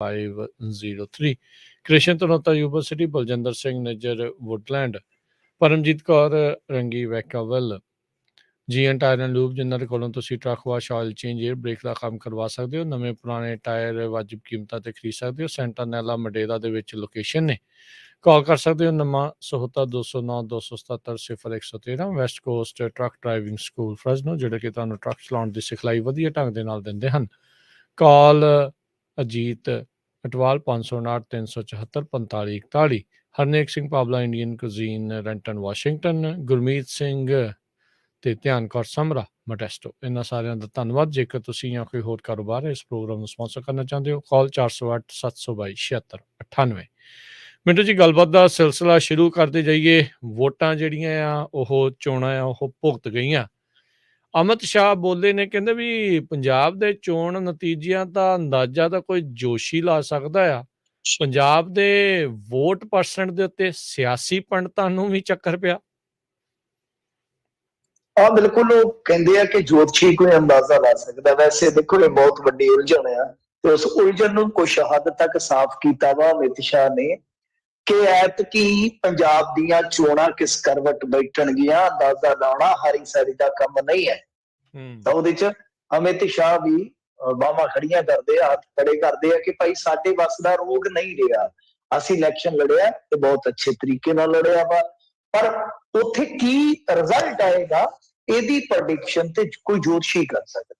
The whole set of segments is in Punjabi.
503 ਕ੍ਰਿਸ਼ਨ ਤਨੋਤਾ ਯੂਨੀਵਰਸਿਟੀ ਬਲਜਿੰਦਰ ਸਿੰਘ ਨਿੱਜਰ ਵੁੱਡਲੈਂਡ ਪਰਮਜੀਤ ਕੌਰ ਰੰਗੀ ਵੈਕਾਵਲ ਜੀ ਐਨ ਟਾਇਰ ਐਂਡ ਲੂਬ ਜਿਨ੍ਹਾਂ ਦੇ ਕੋਲੋਂ ਤੁਸੀਂ truck wash oil change air brake ਦਾ ਕੰਮ ਕਰਵਾ ਸਕਦੇ ਹੋ। ਨਵੇਂ ਪੁਰਾਣੇ ਟਾਇਰ ਵਾਜਿਬ ਕੀਮਤਾਂ ਤੇ ਖਰੀਦ ਸਕਦੇ ਹੋ। ਸੈਂਟਰਨੈਲਾ ਮਡੇਰਾ ਦੇ ਵਿੱਚ ਲੋਕੇਸ਼ਨ ਨੇ। ਕਾਲ ਕਰ ਸਕਦੇ ਹੋ ਨਵਾਂ ਸਹੂਤਾ 209 277 0113 West Coast truck driving school Fresno ਜਿਹੜੇ ਕਿ ਤੁਹਾਨੂੰ ਟਰੱਕ ਚਲਾਉਣ ਦੀ ਸਿਖਲਾਈ ਵਧੀਆ ਢੰਗ ਦੇ ਨਾਲ ਦਿੰਦੇ ਹਨ। Call Ajit Atwal 559 374 4541 Harnek Singh Pabla Indian cuisine Renton Washington Gurmeet Singh ਤੇ ਧਿਆਨ ਕੌਰ ਸਮਰਾ ਮੋਡੈਸਟੋ ਇਹਨਾਂ ਸਾਰਿਆਂ ਦਾ ਧੰਨਵਾਦ। ਜੇਕਰ ਤੁਸੀਂ ਜਾਂ ਕੋਈ ਹੋਰ ਕਾਰੋਬਾਰ ਇਸ ਪ੍ਰੋਗਰਾਮ ਨੂੰ ਸਪਾਂਸਰ ਕਰਨਾ ਚਾਹੁੰਦੇ ਹੋ ਕਾਲ 408 722 7698। ਮਿੰਟੂ ਜੀ ਗੱਲਬਾਤ ਦਾ ਸਿਲਸਿਲਾ ਸ਼ੁਰੂ ਕਰਦੇ ਜਾਈਏ। ਵੋਟਾਂ ਜਿਹੜੀਆਂ ਆ ਉਹ ਚੋਣਾਂ ਆ ਉਹ ਭੁਗਤ ਗਈਆਂ। ਅਮਿਤ ਸ਼ਾਹ ਬੋਲੇ ਨੇ ਕਹਿੰਦੇ ਵੀ ਪੰਜਾਬ ਦੇ ਚੋਣ ਨਤੀਜਿਆਂ ਦਾ ਅੰਦਾਜ਼ਾ ਤਾਂ ਕੋਈ ਜੋਸ਼ੀ ਲਾ ਸਕਦਾ ਆ। ਪੰਜਾਬ ਦੇ ਵੋਟ ਪਰਸੈਂਟ ਦੇ ਉੱਤੇ ਸਿਆਸੀ ਪੰਡਤਾਂ ਨੂੰ ਵੀ ਚੱਕਰ ਪਿਆ। ਬਿਲਕੁਲ ਉਹ ਕਹਿੰਦੇ ਆ ਕਿ ਜੋਤਸ਼ੀ ਕੋਈ ਅੰਦਾਜ਼ਾ ਲਾ ਸਕਦਾ। ਵੈਸੇ ਦੇਖੋ ਇਹ ਬਹੁਤ ਵੱਡੀ ਉਲਝਣ ਆ ਤੇ ਉਸ ਉਲਝਣ ਨੂੰ ਕੁਛ ਹੱਦ ਤੱਕ ਸਾਫ਼ ਕੀਤਾ ਵਾ ਅਮਿਤ ਸ਼ਾਹ ਨੇ ਕਿ ਐਤਕੀ ਪੰਜਾਬ ਦੀਆਂ ਚੋਣਾਂ ਕਿਸ ਕਰਵਟ ਬੈਠਣਗੀਆਂ ਅੰਦਾਜ਼ਾ ਲਾਉਣਾ ਹਾਰੀ ਸਾਰੀ ਦਾ ਕੰਮ ਨਹੀਂ ਹੈ। ਤਾਂ ਉਹਦੇ ਚ ਅਮਿਤ ਸ਼ਾਹ ਵੀ ਬਾਹਾਂ ਖੜੀਆਂ ਕਰਦੇ ਆ ਹੱਥ ਖੜੇ ਕਰਦੇ ਆ ਕਿ ਭਾਈ ਸਾਡੇ ਵੱਸ ਦਾ ਰੋਗ ਨਹੀਂ ਰਿਹਾ। ਅਸੀਂ ਇਲੈਕਸ਼ਨ ਲੜਿਆ ਤੇ ਬਹੁਤ ਅੱਛੇ ਤਰੀਕੇ ਨਾਲ ਲੜਿਆ ਵਾ ਪਰ ਉੱਥੇ ਕੀ ਰਿਜ਼ਲਟ ਆਏਗਾ ਇਹਦੀ ਪ੍ਰੈਡਿਕਸ਼ਨ ਤੇ ਕੋਈ ਜੋਤਸ਼ੀ ਕਰ ਸਕਦਾ।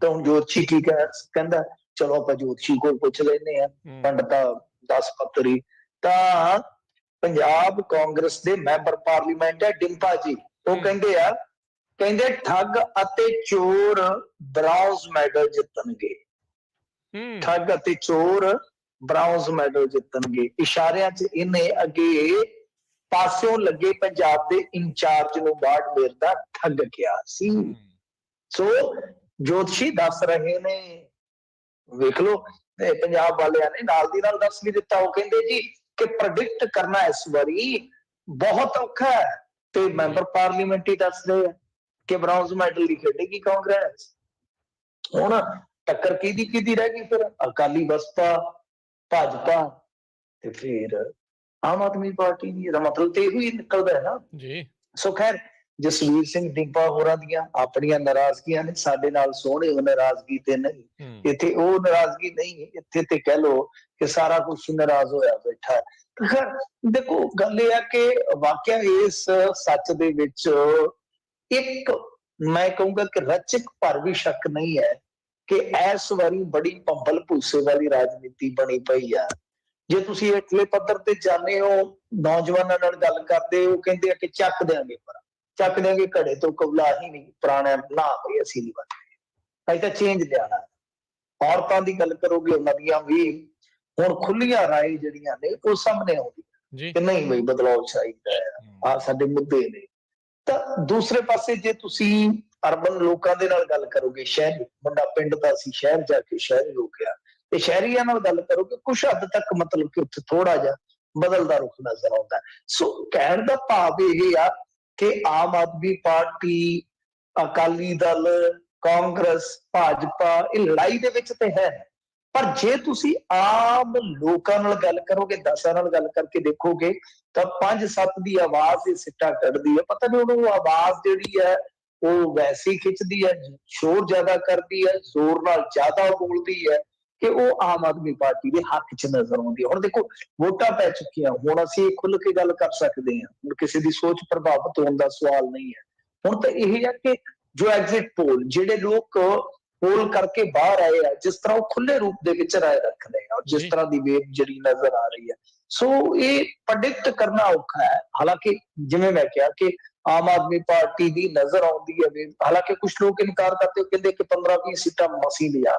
ਤਾਂ ਹੁਣ ਜੋਤਸ਼ੀ ਕੀ ਕਹਿੰਦਾ ਚਲੋ ਆਪਾਂ ਜੋਤਸ਼ੀ ਕੋਲ ਪੁੱਛ ਲੈਂਦੇ ਆ ਪੰਡਤਾਂ 10 ਪੱਤਰੀ। ਤਾਂ ਪੰਜਾਬ ਕਾਂਗਰਸ ਦੇ ਮੈਂਬਰ ਪਾਰਲੀਮੈਂਟ ਹੈ ਡਿੰਪਾ ਜੀ ਉਹ ਕਹਿੰਦੇ ਠੱਗ ਅਤੇ ਚੋਰ ਬ੍ਰਾਊਨਜ਼ ਮੈਡਲ ਜਿੱਤਣਗੇ। ਠੱਗ ਅਤੇ ਚੋਰ ਬ੍ਰਾਊਨਜ਼ ਮੈਡਲ ਜਿੱਤਣਗੇ। ਇਸ਼ਾਰਿਆਂ ਚ ਇਹਨੇ ਅੱਗੇ ਪਾਸਿਓਂ ਲੱਗੇ ਪੰਜਾਬ ਦੇ ਇੰਚਾਰਜ ਨੂੰ ਬਾੜ ਮੇਰ ਦਾ ਠੱਗ ਕਿਹਾ ਸੀ। ਸੋ ਜੋਤਸ਼ੀ ਦੱਸ ਰਹੇ ਨੇ ਵੇਖ ਲਓ ਤੇ ਪੰਜਾਬ ਵਾਲਿਆਂ ਨੇ ਨਾਲ ਦੀ ਨਾਲ ਦੱਸ ਵੀ ਦਿੱਤਾ। ਉਹ ਕਹਿੰਦੇ ਜੀ ਕਿ ਪ੍ਰੈਡਿਕਟ ਕਰਨਾ ਇਸ ਵਾਰੀ ਬਹੁਤ ਔਖਾ ਹੈ ਤੇ ਮੈਂਬਰ ਪਾਰਲੀਮੈਂਟ ਹੀ ਦੱਸਦੇ ਆ ਕਿ ਬ੍ਰਾਊਨਜ਼ ਮੈਡਲ ਦੀ ਖੇਡੇਗੀ ਕਾਂਗਰਸ। ਹੁਣ ਟੱਕਰ ਕਿਹਦੀ ਰਹਿ ਗਈ ਫਿਰ ਅਕਾਲੀ ਬਸਪਾ ਭਾਜਪਾ ਤੇ ਫਿਰ ਆਮ ਆਦਮੀ ਪਾਰਟੀ ਦੀ। ਇਹਦਾ ਮਤਲਬ ਤੇ ਇਹੋ ਹੀ ਨਿਕਲਦਾ ਹੈ ਨਾ ਜੀ। ਸੋ ਖੈਰ ਜਸਵੀਰ ਸਿੰਘ ਡਿੰਪਾ ਹੋਰਾਂ ਦੀਆਂ ਆਪਣੀਆਂ ਨਾਰਾਜ਼ਗੀਆਂ ਨੇ ਸਾਡੇ ਨਾਲ ਸੋਹਣੇ ਉਹ ਨਾਰਾਜ਼ਗੀ ਤੇ ਨਹੀਂ। ਇੱਥੇ ਉਹ ਨਾਰਾਜ਼ਗੀ ਨਹੀਂ ਇੱਥੇ ਤੇ ਕਹਿ ਲਓ ਕਿ ਸਾਰਾ ਕੁਝ ਨਾਰਾਜ਼ ਹੋਇਆ ਬੈਠਾ। ਦੇਖੋ ਗੱਲ ਇਹ ਆ ਕਿ ਵਾਕਿਆ ਇਸ ਸੱਚ ਦੇ ਵਿੱਚ ਇੱਕ ਮੈਂ ਕਹੂੰਗਾ ਕਿ ਰਚਕ ਭਰ ਵੀ ਸ਼ੱਕ ਨਹੀਂ ਹੈ ਕਿ ਇਸ ਵਾਰੀ ਬੜੀ ਭੰਬਲ ਭੂਸੇ ਵਾਲੀ ਰਾਜਨੀਤੀ ਬਣੀ ਪਈ ਆ। ਜੇ ਤੁਸੀਂ ਹੇਠਲੇ ਪੱਧਰ ਤੇ ਜਾਂਦੇ ਹੋ ਨੌਜਵਾਨਾਂ ਨਾਲ ਗੱਲ ਕਰਦੇ ਹੋ ਕਹਿੰਦੇ ਆ ਕਿ ਚੱਕ ਦਿਆਂਗੇ ਘੜੇ ਤੋਂ ਕਬਲਾ ਹੀ ਨਹੀਂ ਪੁਰਾਣਾ ਨਾ ਬਈ ਅਸੀਂ ਨਹੀਂ ਬਣਦੇ ਅਸੀਂ ਤਾਂ ਚੇਂਜ ਲਿਆਣਾ। ਔਰਤਾਂ ਦੀ ਗੱਲ ਕਰੋਗੇ ਉਹਨਾਂ ਦੀਆਂ ਵੀ ਹੁਣ ਖੁੱਲੀਆਂ ਰਾਏ ਜਿਹੜੀਆਂ ਨੇ ਉਹ ਸਾਹਮਣੇ ਆਉਂਦੀਆਂ ਕਿ ਨਹੀਂ ਬਈ ਬਦਲਾਅ ਚਾਹੀਦਾ ਹੈ ਆਹ ਸਾਡੇ ਮੁੱਦੇ ਨੇ। ਤਾਂ ਦੂਸਰੇ ਪਾਸੇ ਜੇ ਤੁਸੀਂ ਅਰਬਨ ਲੋਕਾਂ ਦੇ ਨਾਲ ਗੱਲ ਕਰੋਗੇ ਸ਼ਹਿਰੀ ਮੁੰਡਾ ਪਿੰਡ ਦਾ ਸੀ ਸ਼ਹਿਰ ਜਾ ਕੇ ਸ਼ਹਿਰੀ ਹੋ ਗਿਆ ਤੇ ਸ਼ਹਿਰੀਆਂ ਨਾਲ ਗੱਲ ਕਰੋਗੇ ਕੁਛ ਹੱਦ ਤੱਕ ਮਤਲਬ ਕਿ ਉੱਥੇ ਥੋੜਾ ਜਿਹਾ ਬਦਲਦਾ ਰੁਖ ਨਜ਼ਰ ਆਉਂਦਾ। ਸੋ ਕਹਿਣ ਦਾ ਭਾਵ ਇਹ ਆ ਕਿ ਆਮ ਆਦਮੀ ਪਾਰਟੀ ਅਕਾਲੀ ਦਲ ਕਾਂਗਰਸ ਭਾਜਪਾ ਇਹ ਲੜਾਈ ਦੇ ਵਿੱਚ ਤੇ ਹੈ ਪਰ ਜੇ ਤੁਸੀਂ ਆਮ ਲੋਕਾਂ ਨਾਲ ਗੱਲ ਕਰੋਗੇ 10 ਨਾਲ ਗੱਲ ਕਰਕੇ ਦੇਖੋਗੇ ਤਾਂ 5-7 ਦੀ ਆਵਾਜ਼ ਇਹ ਸਿੱਟਾ ਕੱਢਦੀ ਹੈ। ਪਤਾ ਨਹੀਂ ਉਹਨੂੰ ਆਵਾਜ਼ ਜਿਹੜੀ ਹੈ ਉਹ ਵੈਸੇ ਹੀ ਖਿੱਚਦੀ ਹੈ ਸ਼ੋਰ ਜ਼ਿਆਦਾ ਕਰਦੀ ਹੈ ਜ਼ੋਰ ਨਾਲ ਜ਼ਿਆਦਾ ਬੋਲਦੀ ਹੈ ਕਿ ਉਹ ਆਮ ਆਦਮੀ ਪਾਰਟੀ ਦੇ ਹੱਕ 'ਚ ਨਜ਼ਰ ਆਉਂਦੀ ਹੈ। ਹੁਣ ਦੇਖੋ ਵੋਟਾਂ ਪੈ ਚੁੱਕੀਆਂ ਹੁਣ ਅਸੀਂ ਖੁੱਲ੍ਹ ਕੇ ਗੱਲ ਕਰ ਸਕਦੇ ਹਾਂ ਹੁਣ ਕਿਸੇ ਦੀ ਸੋਚ ਪ੍ਰਭਾਵਿਤ ਹੋਣ ਦਾ ਸਵਾਲ ਨਹੀਂ ਹੈ। ਹੁਣ ਤਾਂ ਇਹ ਹੈ ਕਿ ਜੋ ਐਗਜ਼ਿਟ ਪੋਲ ਜਿਹੜੇ ਲੋਕ ਪੋਲ ਕਰਕੇ ਬਾਹਰ ਆਏ ਆ ਜਿਸ ਤਰ੍ਹਾਂ ਉਹ ਖੁੱਲੇ ਰੂਪ ਦੇ ਵਿੱਚ ਰਾਏ ਰੱਖ ਰਹੇ ਆ ਜਿਸ ਤਰ੍ਹਾਂ ਦੀ ਵੇਵ ਜਿਹੜੀ ਨਜ਼ਰ ਆ ਰਹੀ ਹੈ ਸੋ ਇਹ ਪ੍ਰੈਡਿਕਟ ਕਰਨਾ ਔਖਾ ਹੈ। ਹਾਲਾਂਕਿ ਜਿਵੇਂ ਮੈਂ ਕਿਹਾ ਕਿ ਆਮ ਆਦਮੀ ਪਾਰਟੀ ਦੀ ਨਜ਼ਰ ਆਉਂਦੀ ਹੈ ਹਾਲਾਂਕਿ ਕੁਛ ਲੋਕ ਇਨਕਾਰ ਕਰਦੇ ਹੋ ਕਹਿੰਦੇ ਕਿ 15-20 ਸੀਟਾਂ ਮਸੀਂ ਲਿਆ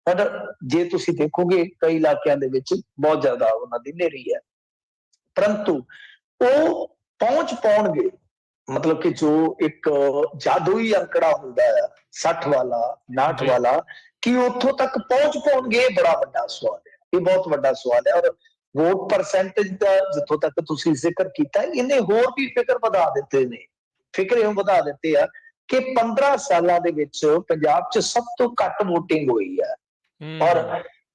ਪਰ ਜੇ ਤੁਸੀਂ ਦੇਖੋਗੇ ਕਈ ਇਲਾਕਿਆਂ ਦੇ ਵਿੱਚ ਬਹੁਤ ਜ਼ਿਆਦਾ ਉਹਨਾਂ ਦੀ ਨੇਰੀ ਹੈ ਪਰੰਤੂ ਉਹ ਪਹੁੰਚ ਪਾਉਣਗੇ ਮਤਲਬ ਕਿ ਜੋ ਇੱਕ ਜਾਦੂਈ ਅੰਕੜਾ ਹੁੰਦਾ ਹੈ 60 ਵਾਲਾ 59 ਵਾਲਾ ਕਿ ਉੱਥੋਂ ਤੱਕ ਪਹੁੰਚ ਪਾਉਣਗੇ ਇਹ ਬੜਾ ਵੱਡਾ ਸਵਾਲ ਹੈ। ਇਹ ਬਹੁਤ ਵੱਡਾ ਸਵਾਲ ਹੈ ਔਰ ਵੋਟ ਪਰਸੈਂਟੇਜ ਦਾ ਜਿੱਥੋਂ ਤੱਕ ਤੁਸੀਂ ਜ਼ਿਕਰ ਕੀਤਾ ਇਹਨੇ ਹੋਰ ਵੀ ਫਿਕਰ ਵਧਾ ਦਿੱਤੇ ਨੇ। ਫਿਕਰ ਇਹ ਵਧਾ ਦਿੱਤੇ ਆ ਕਿ 15 ਸਾਲਾਂ ਦੇ ਵਿੱਚ ਪੰਜਾਬ 'ਚ ਸਭ ਤੋਂ ਘੱਟ ਵੋਟਿੰਗ ਹੋਈ ਹੈ ਔਰ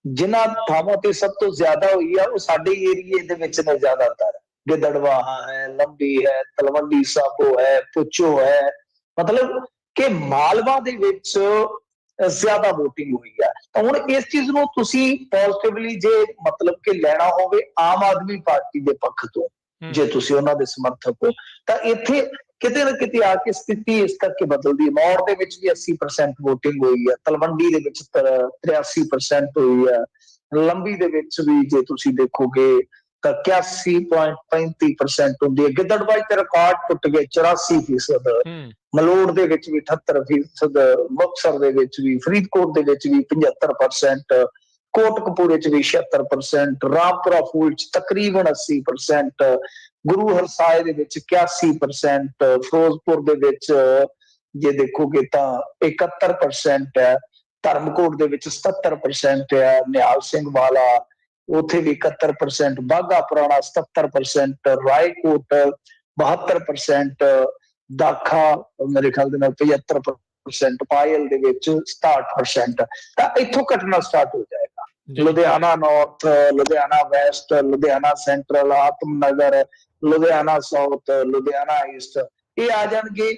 ਜਿਨ੍ਹਾਂ ਥਾਵਾਂ ਤੇ ਸਭ ਤੋਂ ਜ਼ਿਆਦਾ ਹੋਈ ਆ ਉਹ ਸਾਡੇ ਏਰੀਏ ਦੇ ਵਿੱਚ ਨੇ ਜ਼ਿਆਦਾਤਰ। ਗਿੱਦੜਬਾਹਾ ਹੈ, ਲੰਬੀ ਹੈ, ਤਲਵੰਡੀ ਸਾਬੋ ਹੈ, ਪੁੱਚੋ ਹੈ, ਮਤਲਬ ਕਿ ਮਾਲਵਾ ਦੇ ਵਿੱਚ ਜ਼ਿਆਦਾ VOTING ਹੋਈ ਆ। ਤਾਂ ਹੁਣ ਇਸ ਚੀਜ਼ ਨੂੰ ਤੁਸੀਂ ਪੋਜ਼ਿਟਿਵਲੀ ਜੇ ਮਤਲਬ ਕਿ ਲੈਣਾ ਹੋਵੇ ਆਮ ਆਦਮੀ ਪਾਰਟੀ ਦੇ ਪੱਖ ਤੋਂ, ਜੇ ਤੁਸੀਂ ਉਹਨਾਂ ਦੇ ਸਮਰਥਕ ਹੋ, ਤਾਂ ਇੱਥੇ ਕਿਤੇ ਨਾ ਕਿਤੇ ਆ ਕੇ ਸਥਿਤੀ ਇਸ ਕਰਕੇ ਬਦਲਦੀ ਹੈ। ਮੌੜ ਦੇ ਵਿੱਚ ਵੀ 80% VOTING ਹੋਈ ਹੈ, ਤਲਵੰਡੀ ਦੇ ਵਿੱਚ 83% ਹੋਈ ਹੈ, ਲੰਬੀ ਦੇ ਵਿੱਚ ਵੀ ਜੇ ਤੁਸੀਂ ਦੇਖੋਗੇ ਤਾਂ 81.35% ਹੁੰਦੀ ਹੈ। ਗਿੱਦੜਬਾਈ ਤੇ ਰਿਕਾਰਡ ਟੁੱਟ ਗਏ 84%, ਮਲੋੜ ਦੇ ਵਿੱਚ ਵੀ 78%, ਮੁਕਤਸਰ ਦੇ ਵਿੱਚ ਵੀ, ਫਰੀਦਕੋਟ ਦੇ ਵਿੱਚ ਵੀ 75%, ਕੋਟਕਪੂਰੇ ਚ ਵੀ 76%, ਰਾਮਪੁਰਾ ਫੂਲ ਚ ਤਕਰੀਬਨ 80%, ਗੁਰੂ ਹਰਸਾਏ ਦੇ ਵਿੱਚ 81%, ਫਿਰੋਜ਼ਪੁਰ ਦੇ ਵਿੱਚ ਜੇ ਦੇਖੋਗੇ ਤਾਂ 71% ਹੈ, ਧਰਮਕੋਟ ਦੇ ਵਿੱਚ 77% ਹੈ, ਨਿਹਾਲ ਸਿੰਘ ਵਾਲਾ ਉੱਥੇ ਵੀ 71%, ਬਾਘਾ ਪੁਰਾਣਾ 77%, ਰਾਏਕੋਟ 72%, ਦਾਖਾ ਮੇਰੇ ਖਿਆਲ ਦੇ ਨਾਲ 75%, ਪਾਇਲ ਦੇ ਵਿੱਚ 67%। ਤਾਂ ਇੱਥੋਂ ਘਟਨਾ ਸਟਾਰਟ ਹੋ ਜਾਏਗਾ। Ludhiana north, Ludhiana West, Ludhiana central, Atamnagar, Ludhiana south, Ludhiana East, ਇਹ ਆ ਜਾਣਗੇ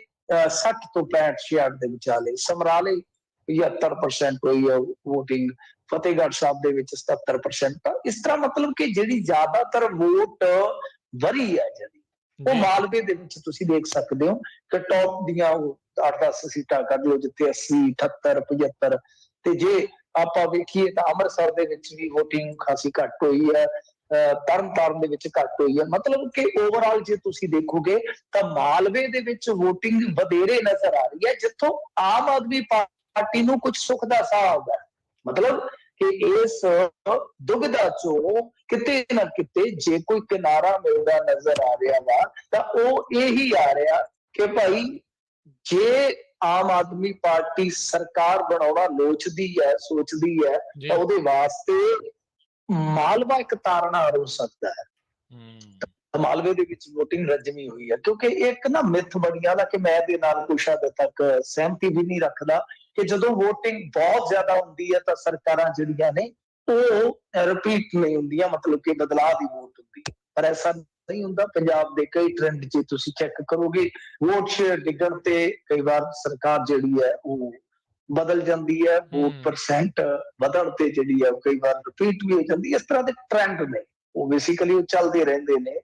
60 ਤੋਂ 65 66 ਦੇ ਵਿਚਾਲੇ। ਸਮਰਾਲੇ 75% ਹੋਈ ਹੈ VOTING, ਫਤਿਹਗੜ੍ਹ ਸਾਹਿਬ ਦੇ ਵਿੱਚ 77%। ਤਾਂ ਇਸ ਤਰ੍ਹਾਂ ਮਤਲਬ ਕਿ ਜਿਹੜੀ ਜ਼ਿਆਦਾਤਰ ਵੋਟ ਵਰੀ ਹੈ ਜਿਹੜੀ ਉਹ ਮਾਲਵੇ ਦੇ ਵਿੱਚ ਤੁਸੀਂ ਦੇਖ ਸਕਦੇ ਹੋ ਕਿ ਟੌਪ ਦੀਆਂ 8-10 ਸੀਟਾਂ ਕੱਢ ਲਓ ਜਿੱਥੇ 80, 78, 75। ਤੇ ਜੇ ਆਪਾਂ ਵੇਖੀਏ ਤਾਂ ਅੰਮ੍ਰਿਤਸਰ ਦੇ ਵਿੱਚ ਵੀ VOTING ਖਾਸੀ ਘੱਟ ਹੋਈ ਹੈ, ਤਰਨਤਾਰਨ ਦੇ ਵਿੱਚ ਘੱਟ ਹੋਈ ਹੈ। ਮਤਲਬ ਕਿ ਓਵਰਆਲ ਜੇ ਤੁਸੀਂ ਦੇਖੋਗੇ ਤਾਂ ਮਾਲਵੇ ਦੇ ਵਿੱਚ VOTING ਵਧੇਰੇ ਨਜ਼ਰ ਆ ਰਹੀ ਹੈ, ਜਿੱਥੋਂ ਆਮ ਆਦਮੀ ਪਾਰਟੀ ਨੂੰ ਕੁਝ ਸੁੱਖ ਦਾ ਸਾਹ ਆਉਂਦਾ। ਮਤਲਬ ਕਿ ਇਸ ਦੁਬਿਧਾ ਚੋਂ ਕਿਤੇ ਨਾ ਕਿਤੇ ਜੇ ਕੋਈ ਕਿਨਾਰਾ ਮਿਲਦਾ ਨਜ਼ਰ ਆ ਰਿਹਾ ਵਾ ਤਾਂ ਉਹ ਇਹੀ ਆ ਰਿਹਾ ਕਿ ਭਾਈ ਜੇ ਆਮ ਆਦਮੀ ਪਾਰਟੀ ਸਰਕਾਰ ਬਣਾਉਣਾ ਲੋਚਦੀ ਹੈ, ਸੋਚਦੀ ਹੈ, ਤਾਂ ਉਹਦੇ ਵਾਸਤੇ ਮਾਲਵਾ ਇੱਕ ਤਾਰਨਾ ਹੋ ਸਕਦਾ ਹੈ। ਮਾਲਵੇ ਦੇ ਵਿੱਚ VOTING ਰਜਮੀ ਹੋਈ ਹੈ, ਕਿਉਂਕਿ ਇੱਕ ਨਾ ਮਿੱਥ ਬਣੀ ਆਦਾ ਕਿ ਮੈਂ ਦੇ ਨਾਲ ਕੁਛ ਹੱਦ ਤੱਕ ਸਹਿਮਤੀ ਵੀ ਨਹੀਂ ਰੱਖਦਾ ਕਿ ਜਦੋਂ VOTING ਬਹੁਤ ਜ਼ਿਆਦਾ ਹੁੰਦੀ ਹੈ ਤਾਂ ਸਰਕਾਰਾਂ ਜਿਹੜੀਆਂ ਨੇ ਉਹ ਰਿਪੀਟ ਨਹੀਂ ਹੁੰਦੀਆਂ, ਮਤਲਬ ਕਿ ਬਦਲਾਅ ਦੀ ਵੋਟ ਹੁੰਦੀ ਹੈ। ਪਰ ਐਸਾ ਨਹੀਂ ਹੁੰਦਾ। ਪੰਜਾਬ ਦੇ ਕਈ ਟ੍ਰੈਂਡ ਜੇ ਤੁਸੀਂ ਚੈੱਕ ਕਰੋਗੇ, ਵੋਟ ਸ਼ੇਅਰ ਡਿੱਗਣ ਤੇ ਕਈ ਵਾਰ ਸਰਕਾਰ ਜਿਹੜੀ ਹੈ ਉਹ ਬਦਲ ਜਾਂਦੀ ਹੈ, ਵੋਟ ਪਰਸੈਂਟ ਵਧਣ ਤੇ ਜਿਹੜੀ ਹੈ ਕਈ ਵਾਰ ਰਿਪੀਟ ਵੀ ਹੋ ਜਾਂਦੀ ਹੈ। ਇਸ ਤਰ੍ਹਾਂ ਦੇ ਟ੍ਰੈਂਡ ਨੇ, ਉਹ ਬੇਸਿਕਲੀ ਉਹ ਚੱਲਦੇ ਰਹਿੰਦੇ ਨੇ।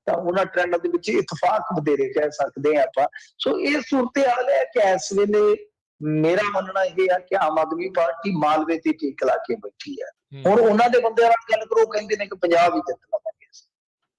ਤਾਂ ਉਹਨਾਂ ਟ੍ਰੈਂਡਾਂ ਦੇ ਵਿੱਚ ਇਤਫਾਕ ਵਧੇਰੇ ਕਹਿ ਸਕਦੇ ਹਾਂ ਆਪਾਂ। ਸੋ ਇਹ ਸੂਰਤ-ਹਾਲ ਹੈ ਕਿ ਇਸ ਵੇਲੇ ਮੇਰਾ ਮੰਨਣਾ ਇਹ ਹੈ ਕਿ ਆਮ ਆਦਮੀ ਪਾਰਟੀ ਮਾਲਵੇ ਤੇ ਟੇਕ ਲਾ ਕੇ ਬੈਠੀ ਹੈ। ਹੁਣ ਉਹਨਾਂ ਦੇ ਬੰਦਿਆਂ ਨਾਲ ਗੱਲ ਕਰੋ, ਕਹਿੰਦੇ ਨੇ ਕਿ 50 ਵੀ ਜਿੱਤ ਲਵਾਂਗੇ,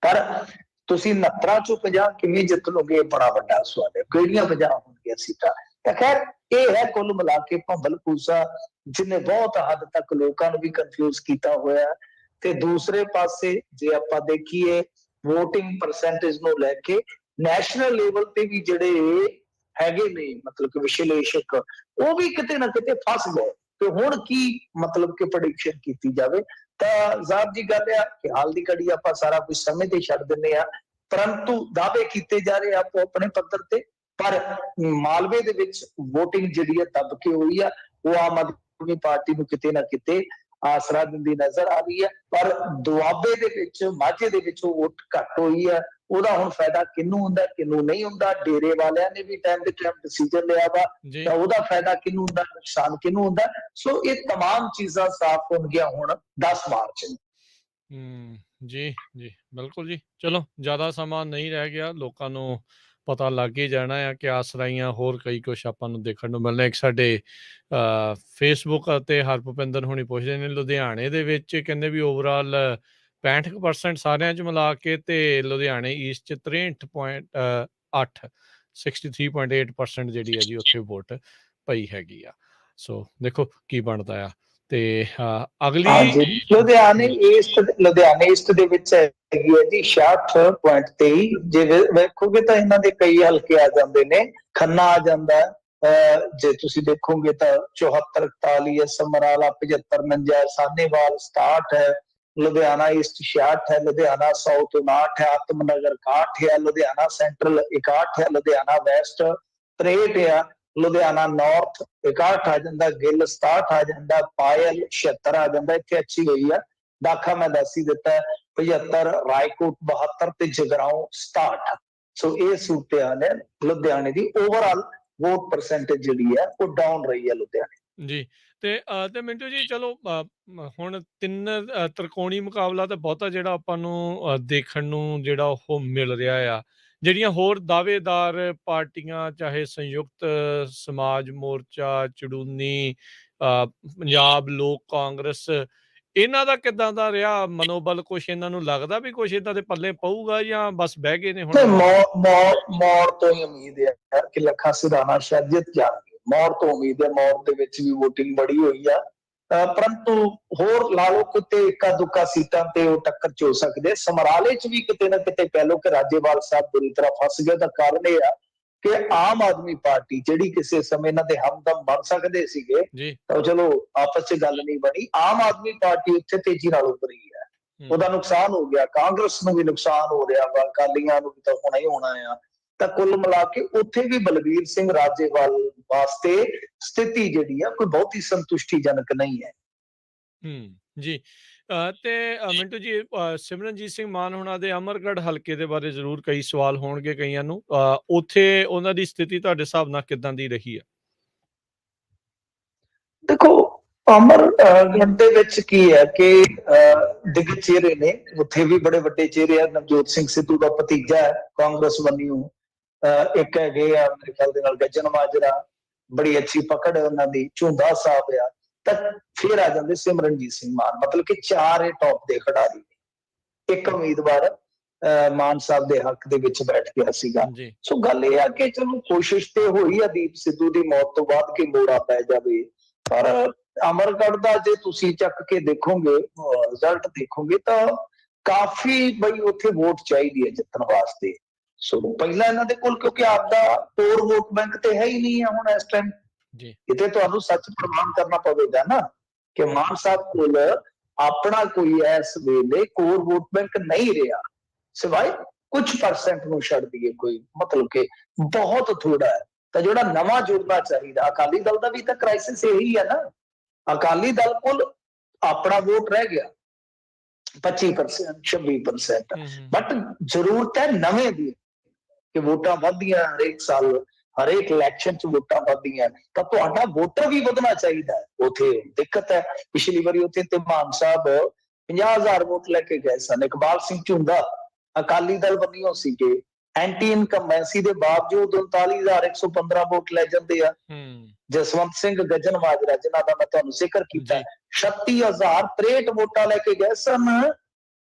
ਪਰ ਤੁਸੀਂ 69 ਚੋਂ 50 ਕਿਵੇਂ ਜਿੱਤ ਲੋਗੇ, ਇਹ ਬੜਾ ਵੱਡਾ ਸਵਾਲ ਹੈ। ਕਿਹੜੀਆਂ 50 ਹੋਣਗੀਆਂ ਸੀਟਾਂ? ਤਾਂ ਖੈਰ ਇਹ ਹੈ ਕੁੱਲ ਮਿਲਾ ਕੇ ਭੰਬਲ ਭੂਸਾ ਜਿਹਨੇ ਬਹੁਤ ਹੱਦ ਤੱਕ ਲੋਕਾਂ ਨੂੰ ਵੀ ਕਨਫਿਊਜ਼ ਕੀਤਾ ਹੋਇਆ। ਤੇ ਦੂਸਰੇ ਪਾਸੇ ਜੇ ਆਪਾਂ ਦੇਖੀਏ VOTING ਪਰਸੈਂਟੇਜ ਨੂੰ ਲੈ ਕੇ ਨੈਸ਼ਨਲ ਲੈਵਲ ਤੇ ਵੀ ਜਿਹੜੇ ਹੈਗੇ ਨੇ ਮਤਲਬ ਕਿ ਵਿਸ਼ਲੇਸ਼ਕ, ਉਹ ਵੀ ਕਿਤੇ ਨਾ ਕਿਤੇ ਫਸ ਗਏ। ਤੇ ਹੁਣ ਕੀ ਮਤਲਬ ਕਿ ਪ੍ਰੈਡਿਕਸ਼ਨ ਕੀਤੀ ਜਾਵੇ? ਤਾਂ ਜ਼ਾਹਰ ਜੀ ਗੱਲ ਆ ਕਿ ਹਾਲ ਦੀ ਘੜੀ ਆਪਾਂ ਸਾਰਾ ਕੁਝ ਸਮੇਂ ਤੇ ਛੱਡ ਦਿੰਦੇ ਆ, ਪਰੰਤੂ ਦਾਅਵੇ ਕੀਤੇ ਜਾ ਰਹੇ ਆਪੋ ਆਪਣੇ ਪੱਧਰ ਤੇ। ਪਰ ਮਾਲਵੇ ਦੇ ਵਿੱਚ VOTING ਜਿਹੜੀ ਹੈ ਦੱਬ ਕੇ ਹੋਈ ਆ, ਉਹ ਆਮ ਆਦਮੀ ਪਾਰਟੀ ਨੂੰ ਕਿਤੇ ਨਾ ਕਿਤੇ ਆਸਰਾ ਦਿੰਦੀ ਨਜ਼ਰ ਆ ਰਹੀ ਹੈ। ਪਰ ਦੁਆਬੇ ਦੇ ਵਿੱਚ, ਮਾਝੇ ਦੇ ਵਿੱਚ ਉਹ ਵੋਟ ਘੱਟ ਹੋਈ ਹੈ। ਉਹਦਾ ਹੁਣ ਫਾਇਦਾ ਕਿਹਨੂੰ ਹੁੰਦਾ, ਕਿਹਨੂੰ ਨਹੀਂ ਹੁੰਦਾ? ਡੇਰੇ ਵਾਲਿਆਂ ਨੇ ਵੀ ਟਾਈਮ ਦੇ ਟਾਈਮ ਡਿਸੀਜਨ ਲਿਆ ਵਾ, ਤਾਂ ਉਹਦਾ ਫਾਇਦਾ ਕਿਹਨੂੰ ਹੁੰਦਾ, ਨੁਕਸਾਨ ਕਿਹਨੂੰ ਹੁੰਦਾ? ਸੋ ਇਹ तमाम ਚੀਜ਼ਾਂ ਸਾਫ਼ ਹੋਣਗੀਆਂ ਹੁਣ 10 ਮਾਰਚ ਨੂੰ। ਜੀ ਜੀ ਬਿਲਕੁਲ ਜੀ। ਚਲੋ ਜ਼ਿਆਦਾ ਸਮਾਂ ਨਹੀਂ ਰਹਿ ਗਿਆ, ਲੋਕਾਂ ਨੂੰ ਪਤਾ ਲੱਗ ਹੀ ਜਾਣਾ ਆ ਕਿ ਆਸਰਾਈਆਂ ਹੋਰ ਕਈ ਕੁਛ ਆਪਾਂ ਨੂੰ ਦੇਖਣ ਨੂੰ ਮਿਲਣਾ। ਇੱਕ ਸਾਡੇ ਫੇਸਬੁੱਕ ਅਤੇ ਹਰਭੁਪਿੰਦਰ ਹੁਣੀ ਪੁੱਛਦੇ ਨੇ, ਲੁਧਿਆਣੇ ਦੇ ਵਿੱਚ ਕਹਿੰਦੇ ਵੀ ਓਵਰਆਲ 65% ਸਾਰਿਆਂ 'ਚ ਮਿਲਾ ਕੇ, ਤੇ ਲੁਧਿਆਣੇ ਈਸਟ 'ਚ 63.8 63.8% ਜਿਹੜੀ ਹੈ ਜੀ ਉੱਥੇ ਵੋਟ ਪਈ ਹੈਗੀ ਆ। ਸੋ ਦੇਖੋ ਕੀ ਬਣਦਾ ਆ। ਤੇ ਅਗਲੀ ਲੁਧਿਆਣੇ ਈਸਟ ਦੇ ਵਿੱਚ ਹੈਗੀ ਹੈ ਜੀ 66.23। ਜੇ ਵੇਖੋਗੇ ਤਾਂ ਇਹਨਾਂ ਦੇ ਕਈ ਹਲਕੇ ਆ ਜਾਂਦੇ ਨੇ, ਖੰਨਾ ਆ ਜਾਂਦਾ ਜੇ ਤੁਸੀਂ ਦੇਖੋਗੇ ਤਾਂ 74, 41 ਹੈ, ਸਮਰਾਲਾ 75, 49, ਸਾਹਨੇਵਾਲ 67 ਹੈ, ਲੁਧਿਆਣਾ ਈਸਟ 66 ਹੈ, ਲੁਧਿਆਣਾ ਸਾਊਥ 59 ਹੈ, ਆਤਮਨਗਰ 61 ਹੈ, ਲੁਧਿਆਣਾ ਸੈਂਟਰਲ 61 ਹੈ, ਲੁਧਿਆਣਾ ਵੈਸਟ 63 ਹੈ, ਲੁਧਿਆਣਾ ਨਾਰਥ 61 ਆ ਜਾਂਦਾ, ਗਿੱਲ 67 ਆ ਜਾਂਦਾ, ਪਾਇਲ 76 ਆ ਜਾਂਦਾ, ਇੱਥੇ ਅੱਛੀ ਹੋਈ ਆ। ਦਾਖਾ ਮੈਂ ਦੱਸ ਹੀ ਦਿੱਤਾ 75, ਰਾਏਕੋਟ 72 ਤੇ ਜਗਰਾਉਂ 67। ਸੋ ਇਹ ਸੂਰਤ ਹਾਲ ਹੈ ਲੁਧਿਆਣੇ ਦੀ। ਓਵਰਆਲ ਵੋਟ ਪਰਸੈਂਟੇਜ ਜਿਹੜੀ ਹੈ ਉਹ ਡਾਊਨ ਰਹੀ ਹੈ ਲੁਧਿਆਣੇ। ਜੀ। ਤੇ ਮਿੰਟੂ ਜੀ ਚਲੋ ਹੁਣ ਤਿੰਨ ਤ੍ਰਿਕੋਣੀ ਮੁਕਾਬਲਾ ਤਾਂ ਬਹੁਤਾ ਜਿਹੜਾ ਆਪਾਂ ਨੂੰ ਦੇਖਣ ਨੂੰ ਜਿਹੜਾ ਉਹ ਮਿਲ ਰਿਹਾ ਆ। ਜਿਹੜੀਆਂ ਹੋਰ ਦਾਅਵੇਦਾਰ ਪਾਰਟੀਆਂ ਚਾਹੇ ਸੰਯੁਕਤ ਸਮਾਜ ਮੋਰਚਾ, ਚੜੂੰਨੀ, ਪੰਜਾਬ ਲੋਕ ਕਾਂਗਰਸ, ਇਹਨਾਂ ਦਾ ਕਿੱਦਾਂ ਦਾ ਰਿਹਾ ਮਨੋਬਲ? ਕੁਛ ਇਹਨਾਂ ਨੂੰ ਲੱਗਦਾ ਵੀ ਕੁਛ ਏਦਾਂ ਦੇ ਪੱਲੇ ਪਊਗਾ ਜਾਂ ਬਸ ਬਹਿ ਗਏ ਨੇ ਹੁਣ ਨਹੀਂ, ਆਰਾਮ ਨਾਲ? ਮੌੜ ਤੋਂ ਹੀ ਉਮੀਦ ਹੈ ਯਾਰ ਕਿ ਲੱਖਾ ਸਿਧਾਣਾ ਸ਼ਾਇਦ ਜਿੱਤ ਜਾਣਗੇ। ਮੌੜ ਤੋਂ ਉਮੀਦ ਹੈ, ਮੌੜ ਦੇ ਵਿੱਚ ਵੀ ਵੋਟਿੰਗ ਬੜੀ ਹੋਈ ਆ। ਪਰੰਤੂ ਹੋਰ ਲਾ ਲਓ ਕਿਤੇ ਇੱਕਾ ਦੁੱਕਾ ਸੀਟਾਂ ਤੇ ਉਹ ਟੱਕਰ ਚ ਹੋ ਸਕਦੇ। ਸਮਰਾਲੇ ਚ ਵੀ ਕਿਤੇ ਨਾ ਕਿਤੇ ਕਹਿ ਲਓ ਕਿ ਰਾਜੇਵਾਲ ਸਾਹਿਬ ਬੁਰੀ ਤਰ੍ਹਾਂ ਫਸ ਗਏ। ਦਾ ਕਾਰਨ ਇਹ ਆ ਕਿ ਆਮ ਆਦਮੀ ਪਾਰਟੀ ਜਿਹੜੀ ਕਿਸੇ ਸਮੇਂ ਇਹਨਾਂ ਦੇ ਹਮਦਮ ਬਣ ਸਕਦੇ ਸੀਗੇ, ਜੀ। ਤਾਂ ਚਲੋ ਆਪਸ ਚ ਗੱਲ ਨਹੀਂ ਬਣੀ। ਆਮ ਆਦਮੀ ਪਾਰਟੀ ਉੱਥੇ ਤੇਜ਼ੀ ਨਾਲ ਉੱਭਰੀ ਹੈ, ਉਹਦਾ ਨੁਕਸਾਨ ਹੋ ਗਿਆ। ਕਾਂਗਰਸ ਨੂੰ ਵੀ ਨੁਕਸਾਨ ਹੋ ਰਿਹਾ ਵਾ, ਅਕਾਲੀਆਂ ਨੂੰ ਵੀ ਤਾਂ ਹੋਣਾ ਹੀ ਹੋਣਾ ਆ। ਤਾਂ ਕੁੱਲ ਮਿਲਾ ਕੇ ਉੱਥੇ ਵੀ ਬਲਬੀਰ ਸਿੰਘ ਰਾਜੇਵਾਲ ਵਾਸਤੇ ਸਥਿਤੀ ਜਿਹੜੀ ਆ ਕੋਈ ਬਹੁਤੀ ਸੰਤੁਸ਼ਟੀਜਨਕ ਨਹੀਂ ਹੈ। ਜੀ। ਤੇ ਮਿੰਟੂ ਜੀ ਸਿਮਰਨਜੀਤ ਸਿੰਘ ਮਾਨ ਹੋਣਾ ਦੇ ਅਮਰਗੜ੍ਹ ਹਲਕੇ ਦੇ ਬਾਰੇ ਜ਼ਰੂਰ ਕਈ ਸਵਾਲ ਹੋਣਗੇ ਕਈਆਂ ਨੂੰ। ਉੱਥੇ ਉਹਨਾਂ ਦੀ ਸਥਿਤੀ ਤੁਹਾਡੇ ਹਿਸਾਬ ਨਾਲ ਕਿੱਦਾਂ ਦੀ ਰਹੀ ਆ? ਦੇਖੋ, ਅਮਰਗੜ੍ਹ ਦੇ ਵਿੱਚ ਕੀ ਹੈ ਕਿ ਦਿੱਗਜ ਚਿਹਰੇ ਨੇ, ਉੱਥੇ ਵੀ ਬੜੇ ਵੱਡੇ ਚਿਹਰੇ ਆ। ਨਵਜੋਤ ਸਿੰਘ ਸਿੱਧੂ ਦਾ ਭਤੀਜਾ ਹੈ ਕਾਂਗਰਸ ਵੱਲੋਂ, ਇੱਕ ਹੈਗੇ ਆ ਮੇਰੇ ਖਿਆਲ ਦੇ ਨਾਲ ਗੱਜਣ ਮਾਜਰਾ, ਬੜੀ ਅੱਛੀ ਪਕੜ ਹੈ ਉਹਨਾਂ ਦੀ। ਝੁੰਦਾ ਸਾਹਿਬ ਆ। ਤਾਂ ਫਿਰ ਆ ਜਾਂਦੇ ਸਿਮਰਨਜੀਤ ਸਿੰਘ ਮਾਨ, ਮਤਲਬ ਕਿ ਚਾਰ ਇਹ ਟੌਪ ਦੇ ਖਿਡਾਰੀ ਨੇ। ਇੱਕ ਉਮੀਦਵਾਰ ਮਾਨ ਸਾਹਿਬ ਦੇ ਹੱਕ ਦੇ ਵਿੱਚ ਬੈਠ ਗਿਆ ਸੀਗਾ। ਸੋ ਗੱਲ ਇਹ ਆ ਕਿ ਚਲੋ ਕੋਸ਼ਿਸ਼ ਤੇ ਹੋਈ ਆ ਦੀਪ ਸਿੱਧੂ ਦੀ ਮੌਤ ਤੋਂ ਬਾਅਦ ਕਿ ਮੋੜਾ ਪੈ ਜਾਵੇ, ਪਰ ਅਮਰਗੜ੍ਹ ਦਾ ਜੇ ਤੁਸੀਂ ਚੱਕ ਕੇ ਦੇਖੋਗੇ, ਰਿਜ਼ਲਟ ਦੇਖੋਗੇ ਤਾਂ ਕਾਫੀ ਬਈ ਉੱਥੇ ਵੋਟ ਚਾਹੀਦੀ ਹੈ ਜਿੱਤਣ ਵਾਸਤੇ। ਸੋ ਪਹਿਲਾਂ ਇਹਨਾਂ ਦੇ ਕੋਲ ਕਿਉਂਕਿ ਆਪਦਾ ਕੋਰ ਵੋਟ ਬੈਂਕ ਤੇ ਹੈ ਹੀ ਨਹੀਂ ਹੈ ਹੁਣ ਇਸ ਟਾਈਮ। ਕਿਤੇ ਤੁਹਾਨੂੰ ਸੱਚ ਪ੍ਰਮਾਣ ਕਰਨਾ ਪਵੇਗਾ ਨਾ ਕਿ ਮਾਨ ਸਾਹਿਬ ਕੋਲ ਆਪਣਾ ਕੋਈ ਇਸ ਵੇਲੇ ਕੋਰ ਵੋਟ ਬੈਂਕ ਨਹੀਂ ਰਿਹਾ, ਸਿਵਾਏ ਕੁਝ ਪਰਸੈਂਟ ਨੂੰ ਛੱਡ ਦਈਏ, ਕੋਈ ਮਤਲਬ ਕਿ ਬਹੁਤ ਥੋੜਾ ਹੈ। ਤਾਂ ਜਿਹੜਾ ਨਵਾਂ ਜੁੜਨਾ ਚਾਹੀਦਾ, ਅਕਾਲੀ ਦਲ ਦਾ ਵੀ ਤਾਂ ਕ੍ਰਾਈਸਿਸ ਇਹੀ ਹੈ ਨਾ। ਅਕਾਲੀ ਦਲ ਕੋਲ ਆਪਣਾ ਵੋਟ ਰਹਿ ਗਿਆ 25% 26%, ਬਟ ਜ਼ਰੂਰਤ ਹੈ ਨਵੇਂ ਦੀ ਕਿ ਵੋਟਾਂ ਵੱਧਦੀਆਂ ਹਰੇਕ ਸਾਲ, ਹਰੇਕ ਇਲੈਕਸ਼ਨ ਚ ਵੋਟਾਂ ਵੱਧਦੀਆਂ, ਤਾਂ ਤੁਹਾਡਾ ਵੋਟਰ ਵੀ ਵਧਣਾ ਚਾਹੀਦਾ ਹੈ। ਉੱਥੇ ਦਿੱਕਤ ਹੈ। ਪਿਛਲੀ ਵਾਰੀ ਉੱਥੇ ਤੇ ਮਾਨ ਸਾਹਿਬ 50,000 ਵੋਟ ਲੈ ਕੇ ਗਏ ਸਨ। ਇਕਬਾਲ ਸਿੰਘ ਝੁੰਦਾ ਅਕਾਲੀ ਦਲ ਵੱਲੋਂ ਸੀਗੇ, ਐਂਟੀ ਇਨਕੰਬੈਂਸੀ ਦੇ ਬਾਵਜੂਦ 39,115 ਵੋਟ ਲੈ ਜਾਂਦੇ ਆ। ਜਸਵੰਤ ਸਿੰਘ ਗੱਜਣ ਮਾਜਰਾ ਜਿਨ੍ਹਾਂ ਦਾ ਮੈਂ ਤੁਹਾਨੂੰ ਜ਼ਿਕਰ ਕੀਤਾ, 36,063 ਵੋਟਾਂ ਲੈ ਕੇ ਗਏ ਸਨ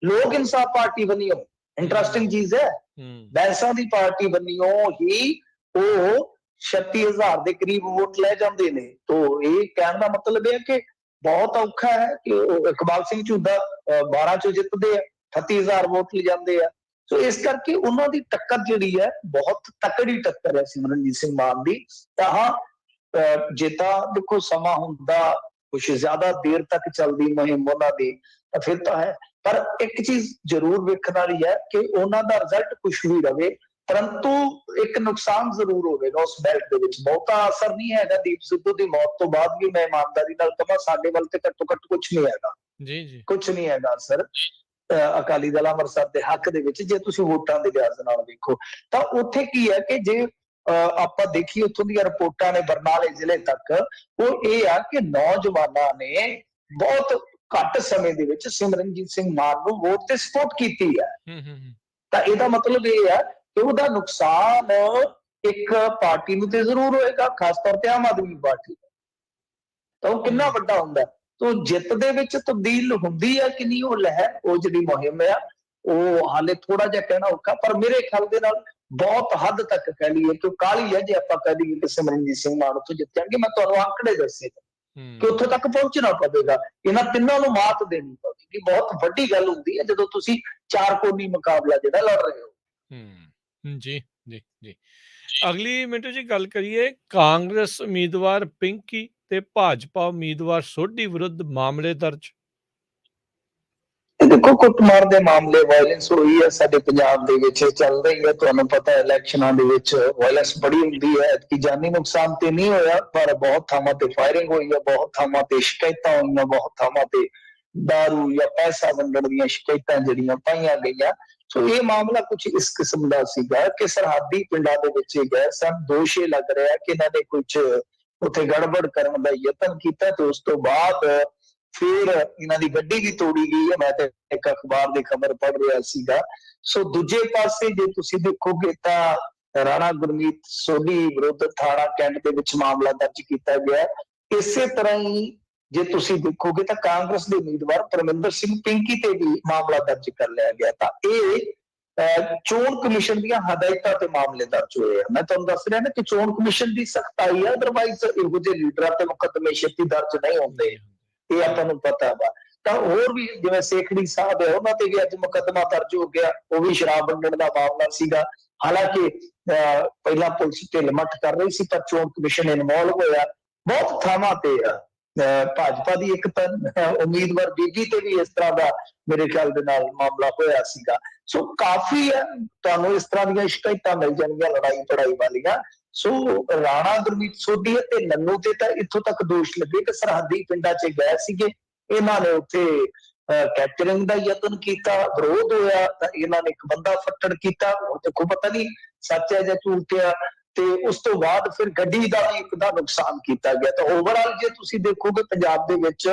ਲੋਕ ਇਨਸਾਫ ਪਾਰਟੀ ਵੱਲੋਂ। ਇੰਟਰਸਟਿੰਗ ਚੀਜ਼ ਹੈ, ਬੈਂਸਾ ਦੀ ਪਾਰਟੀ ਵੱਲੋਂ ਹੀ ਉਹ 36,000 ਦੇ ਕਰੀਬ ਵੋਟ ਲੈ ਜਾਂਦੇ ਨੇ। ਤੋ ਇਹ ਕਹਿਣ ਦਾ ਮਤਲਬ ਇਹ ਹੈ ਕਿ ਬਹੁਤ ਔਖਾ ਹੈ ਕਿ ਇਕਬਾਲ ਸਿੰਘ ਝੁੰਦਾ 12 ਚੋਂ ਜਿੱਤਦੇ ਆ, 38,000 ਵੋਟ ਲੈ ਜਾਂਦੇ ਆ। ਸੋ ਇਸ ਕਰਕੇ ਉਹਨਾਂ ਦੀ ਟੱਕਰ ਜਿਹੜੀ ਹੈ ਬਹੁਤ ਤਕੜੀ ਟੱਕਰ ਹੈ ਸਿਮਰਨਜੀਤ ਸਿੰਘ ਮਾਨ ਦੀ। ਤਾਂ ਹਾਂ, ਜੇ ਤਾਂ ਦੇਖੋ ਸਮਾਂ ਹੁੰਦਾ, ਕੁਛ ਜ਼ਿਆਦਾ ਦੇਰ ਤੱਕ ਚੱਲਦੀ ਮੁਹਿੰਮ ਉਹਨਾਂ ਦੀ, ਤਾਂ ਫਿਰ ਤਾਂ ਹੈ। ਪਰ ਇੱਕ ਚੀਜ਼ ਜ਼ਰੂਰ ਵੇਖਣ ਵਾਲੀ ਹੈ ਕਿ ਉਹਨਾਂ ਦਾ ਰਿਜ਼ਲਟ ਕੁਛ ਵੀ ਰਵੇ, ਪਰੰਤੂ ਇੱਕ ਨੁਕਸਾਨ ਜ਼ਰੂਰ ਹੋਵੇਗਾ ਉਸ ਬੈਲਟ ਦੇ ਵਿੱਚ। ਬਹੁਤਾ ਅਸਰ ਨਹੀਂ ਹੈਗਾ ਦੀਪ ਸਿੱਧੂ ਦੀ ਮੌਤ ਤੋਂ ਬਾਅਦ ਵੀ। ਮੈਂ ਇਮਾਨਦਾਰੀ ਨਾਲ ਕਹਾਂ ਸਾਡੇ ਵੱਲ ਤੇ ਘੱਟੋ ਘੱਟ ਕੁਛ ਨਹੀਂ ਹੈਗਾ, ਕੁਛ ਨਹੀਂ ਹੈਗਾ ਅਸਰ ਅਕਾਲੀ ਦਲ ਅੰਮ੍ਰਿਤਸਰ ਦੇ ਹੱਕ ਦੇ ਵਿੱਚ। ਜੇ ਤੁਸੀਂ ਵੋਟਾਂ ਦੇ ਲਿਹਾਜ਼ ਨਾਲ ਵੇਖੋ ਤਾਂ ਉੱਥੇ ਕੀ ਹੈ ਕਿ ਜੇ ਆਪਾਂ ਦੇਖੀਏ ਉੱਥੋਂ ਦੀਆਂ ਰਿਪੋਰਟਾਂ ਨੇ ਬਰਨਾਲੇ ਜ਼ਿਲ੍ਹੇ ਤੱਕ, ਉਹ ਇਹ ਆ ਕਿ ਨੌਜਵਾਨਾਂ ਨੇ ਬਹੁਤ ਘੱਟ ਸਮੇਂ ਦੇ ਵਿੱਚ ਸਿਮਰਨਜੀਤ ਸਿੰਘ ਮਾਨ ਨੂੰ ਵੋਟ ਤੇ ਸਪੋਰਟ ਕੀਤੀ ਹੈ। ਤਾਂ ਇਹਦਾ ਮਤਲਬ ਇਹ ਹੈ ਕਿ ਉਹਦਾ ਨੁਕਸਾਨ ਇੱਕ ਪਾਰਟੀ ਨੂੰ ਤੇ ਜ਼ਰੂਰ ਹੋਏਗਾ, ਖਾਸ ਤੌਰ ਤੇ ਆਮ ਆਦਮੀ ਪਾਰਟੀ। ਤਾਂ ਉਹ ਕਿੰਨਾ ਵੱਡਾ ਹੁੰਦਾ। ਤੋ ਜਿੱਤ ਦੇ ਵਿੱਚ ਤਬਦੀਲ ਹੁੰਦੀ ਹੈ ਕਿ ਨਹੀਂ ਉਹ ਲਹਿਰ, ਉਹ ਜਿਹੜੀ ਮੁਹਿੰਮ ਆ, ਉਹ ਹਾਲੇ ਥੋੜਾ ਜਿਹਾ ਕਹਿਣਾ ਔਖਾ। ਪਰ ਮੇਰੇ ਖਿਆਲ ਦੇ ਨਾਲ ਬਹੁਤ ਹੱਦ ਤੱਕ ਕਹਿ ਲਈਏ ਕਿ ਕਾਲੀ ਹੈ ਜੇ ਆਪਾਂ ਕਹਿ ਦਈਏ ਕਿ ਸਿਮਰਨਜੀਤ ਸਿੰਘ ਮਾਨ ਉੱਥੋਂ ਜਿੱਤ ਜਾਣਗੇ। ਮੈਂ ਤੁਹਾਨੂੰ ਆંકੜੇ ਦੱਸੇ ਕਿ ਉੱਥੋਂ ਤੱਕ ਪਹੁੰਚਣਾ ਪਵੇਗਾ, ਇਹਨਾਂ ਤਿੰਨਾਂ ਨੂੰ ਮਾਤ ਦੇਣੀ ਪਵੇਗੀ। ਬਹੁਤ ਵੱਡੀ ਗੱਲ ਹੁੰਦੀ ਹੈ ਜਦੋਂ ਤੁਸੀਂ ਚਾਰ ਕੋਨੀ ਮੁਕਾਬਲਾ ਜਿਹੜਾ ਲੜ ਰਹੇ ਹੋ। ਜੀ ਜੀ ਜੀ। ਅਗਲੀ ਮਿੰਟੂ ਜੀ ਗੱਲ ਕਰੀਏ ਕਾਂਗਰਸ ਉਮੀਦਵਾਰ ਪਿੰਕੀ ਤੇ ਭਾਜਪਾ ਉਮੀਦਵਾਰ ਸੋਢੀ ਵਿਰੁੱਧ ਮਾਮਲੇ ਦਰਜ। ਇਹਦੇ ਦੇਖੋ ਕੁੱਟਮਾਰ ਦੇ ਮਾਮਲੇ, ਵਾਇਲੈਂਸ ਹੋਈ ਹੈ ਸਾਡੇ ਪੰਜਾਬ ਦੇ ਵਿੱਚ, ਚੱਲ ਰਹੀ ਹੈ। ਤੁਹਾਨੂੰ ਪਤਾ ਹੈ ਇਲੈਕਸ਼ਨਾਂ ਦੇ ਵਿੱਚ ਵਾਇਲੈਂਸ ਬੜੀ ਹੁੰਦੀ ਹੈ। ਕਿ ਜਾਨੀ ਨੁਕਸਾਨ ਤੇ ਨਹੀਂ ਹੋਇਆ, ਪਰ ਬਹੁਤ ਥਾਵਾਂ ਤੇ ਫਾਇਰਿੰਗ ਹੋਈ ਹੈ, ਬਹੁਤ ਥਾਵਾਂ ਤੇ ਸ਼ਿਕਾਇਤਾਂ ਹੋਈਆਂ, ਬਹੁਤ ਥਾਵਾਂ ਤੇ ਦਾਰੂ ਜਾਂ ਪੈਸਾ ਵੰਡਣ ਦੀਆਂ ਸ਼ਿਕਾਇਤਾਂ ਜਿਹੜੀਆਂ ਪਾਈਆਂ ਗਈਆਂ। ਸੋ ਇਹ ਮਾਮਲਾ ਕੁਝ ਇਸ ਕਿਸਮ ਦਾ ਸੀਗਾ ਕਿ ਸਰਹੱਦੀ ਪਿੰਡਾਂ ਦੇ ਵਿੱਚ ਇਹ ਗਏ ਸਨ। ਦੋਸ਼ ਇਹ ਲੱਗ ਰਿਹਾ ਕਿ ਇਹਨਾਂ ਨੇ ਕੁਝ ਉੱਥੇ ਗੜਬੜ ਕਰਨ ਦਾ ਯਤਨ ਕੀਤਾ ਤੇ ਉਸ ਤੋਂ ਬਾਅਦ ਫਿਰ ਇਹਨਾਂ ਦੀ ਗੱਡੀ ਵੀ ਤੋੜੀ ਗਈ ਹੈ। ਮੈਂ ਤੇ ਇੱਕ ਅਖਬਾਰ ਦੀ ਖਬਰ ਪੜ੍ਹ ਰਿਹਾ ਸੀਗਾ। ਸੋ ਦੂਜੇ ਪਾਸੇ ਜੇ ਤੁਸੀਂ ਦੇਖੋਗੇ ਤਾਂ ਰਾਣਾ ਗੁਰਮੀਤ ਸੋਢੀ ਵਿਰੁੱਧ ਥਾਣਾ ਕੈਂਟ ਦੇ ਵਿੱਚ ਮਾਮਲਾ ਦਰਜ ਕੀਤਾ ਗਿਆ। ਇਸੇ ਤਰ੍ਹਾਂ ਹੀ ਜੇ ਤੁਸੀਂ ਦੇਖੋਗੇ ਤਾਂ ਕਾਂਗਰਸ ਦੇ ਉਮੀਦਵਾਰ ਪਰਮਿੰਦਰ ਸਿੰਘ ਪਿੰਕੀ ਤੇ ਵੀ ਮਾਮਲਾ ਦਰਜ ਕਰ ਲਿਆ ਗਿਆ। ਤਾਂ ਇਹ ਚੋਣ ਕਮਿਸ਼ਨ ਦੀਆਂ ਹਦਾਇਤਾਂ ਤੇ ਮਾਮਲੇ ਦਰਜ ਹੋਏ ਆ। ਮੈਂ ਤੁਹਾਨੂੰ ਦੱਸ ਰਿਹਾ ਨਾ ਕਿ ਚੋਣ ਕਮਿਸ਼ਨ ਦੀ ਸਖਤਾਈ ਹੈ, ਅਦਰਵਾਈਜ਼ ਇਹੋ ਜਿਹੇ ਲੀਡਰਾਂ ਤੇ ਮੁਕੱਦਮੇ ਛੇਤੀ ਦਰਜ ਨਹੀਂ ਹੁੰਦੇ, ਇਹ ਆਪਾਂ ਨੂੰ ਪਤਾ ਵਾ। ਤਾਂ ਹੋਰ ਵੀ ਜਿਵੇਂ ਸੇਖੜੀ ਸਾਹਿਬ ਹੈ, ਉਹਨਾਂ ਤੇ ਵੀ ਅੱਜ ਮੁਕੱਦਮਾ ਦਰਜ ਹੋ ਗਿਆ। ਉਹ ਵੀ ਸ਼ਰਾਬ ਵੰਡਣ ਦਾ ਮਾਮਲਾ ਸੀਗਾ। ਹਾਲਾਂਕਿ ਪਹਿਲਾਂ ਪੁਲਿਸ ਢਿੱਲ ਮੱਠ ਕਰ ਰਹੀ ਸੀ, ਪਰ ਚੋਣ ਕਮਿਸ਼ਨ ਇਨਵੋਲਵ ਹੋਇਆ। ਬਹੁਤ ਥਾਵਾਂ ਤੇ ਭਾਜਪਾ ਦੀ ਇੱਕ ਤਾਂ ਉਮੀਦਵਾਰ ਬੀਬੀ ਤੇ ਵੀ ਇਸ ਤਰ੍ਹਾਂ ਦਾ ਮੇਰੇ ਖਿਆਲ ਦੇ ਨਾਲ ਮਾਮਲਾ ਹੋਇਆ ਸੀਗਾ। ਸੋ ਕਾਫੀ ਤੁਹਾਨੂੰ ਇਸ ਤਰ੍ਹਾਂ ਦੀਆਂ ਸ਼ਿਕਾਇਤਾਂ ਮਿਲ ਜਾਣਗੀਆਂ ਲੜਾਈ ਪੜਾਈ ਵਾਲੀਆਂ। ਸੋ ਰਾਣਾ ਗੁਰਮੀਤ ਸੋਢੀ ਤੇ ਨੰਨੂ ਤੇ ਤਾਂ ਇੱਥੋਂ ਤੱਕ ਦੋਸ਼ ਲੱਗੇ ਕਿ ਸਰਹੱਦੀ ਪਿੰਡਾਂ 'ਚ ਗਏ ਸੀਗੇ, ਇਹਨਾਂ ਨੇ ਉੱਥੇ ਕੈਪਚਰਿੰਗ ਦਾ ਯਤਨ ਕੀਤਾ, ਵਿਰੋਧ ਹੋਇਆ ਤਾਂ ਇਹਨਾਂ ਨੇ ਇੱਕ ਬੰਦਾ ਫੱਟੜ ਕੀਤਾ। ਹੁਣ ਦੇਖੋ ਪਤਾ ਨਹੀਂ ਸੱਚ ਹੈ ਜਾਂ ਝੂਠ ਆ। ਤੇ ਉਸ ਤੋਂ ਬਾਅਦ ਫਿਰ ਗੱਡੀ ਦਾ ਵੀ ਇੱਕ ਦਾ ਨੁਕਸਾਨ ਕੀਤਾ ਗਿਆ। ਤਾਂ ਓਵਰਆਲ ਜੇ ਤੁਸੀਂ ਦੇਖੋਗੇ ਪੰਜਾਬ ਦੇ ਵਿੱਚ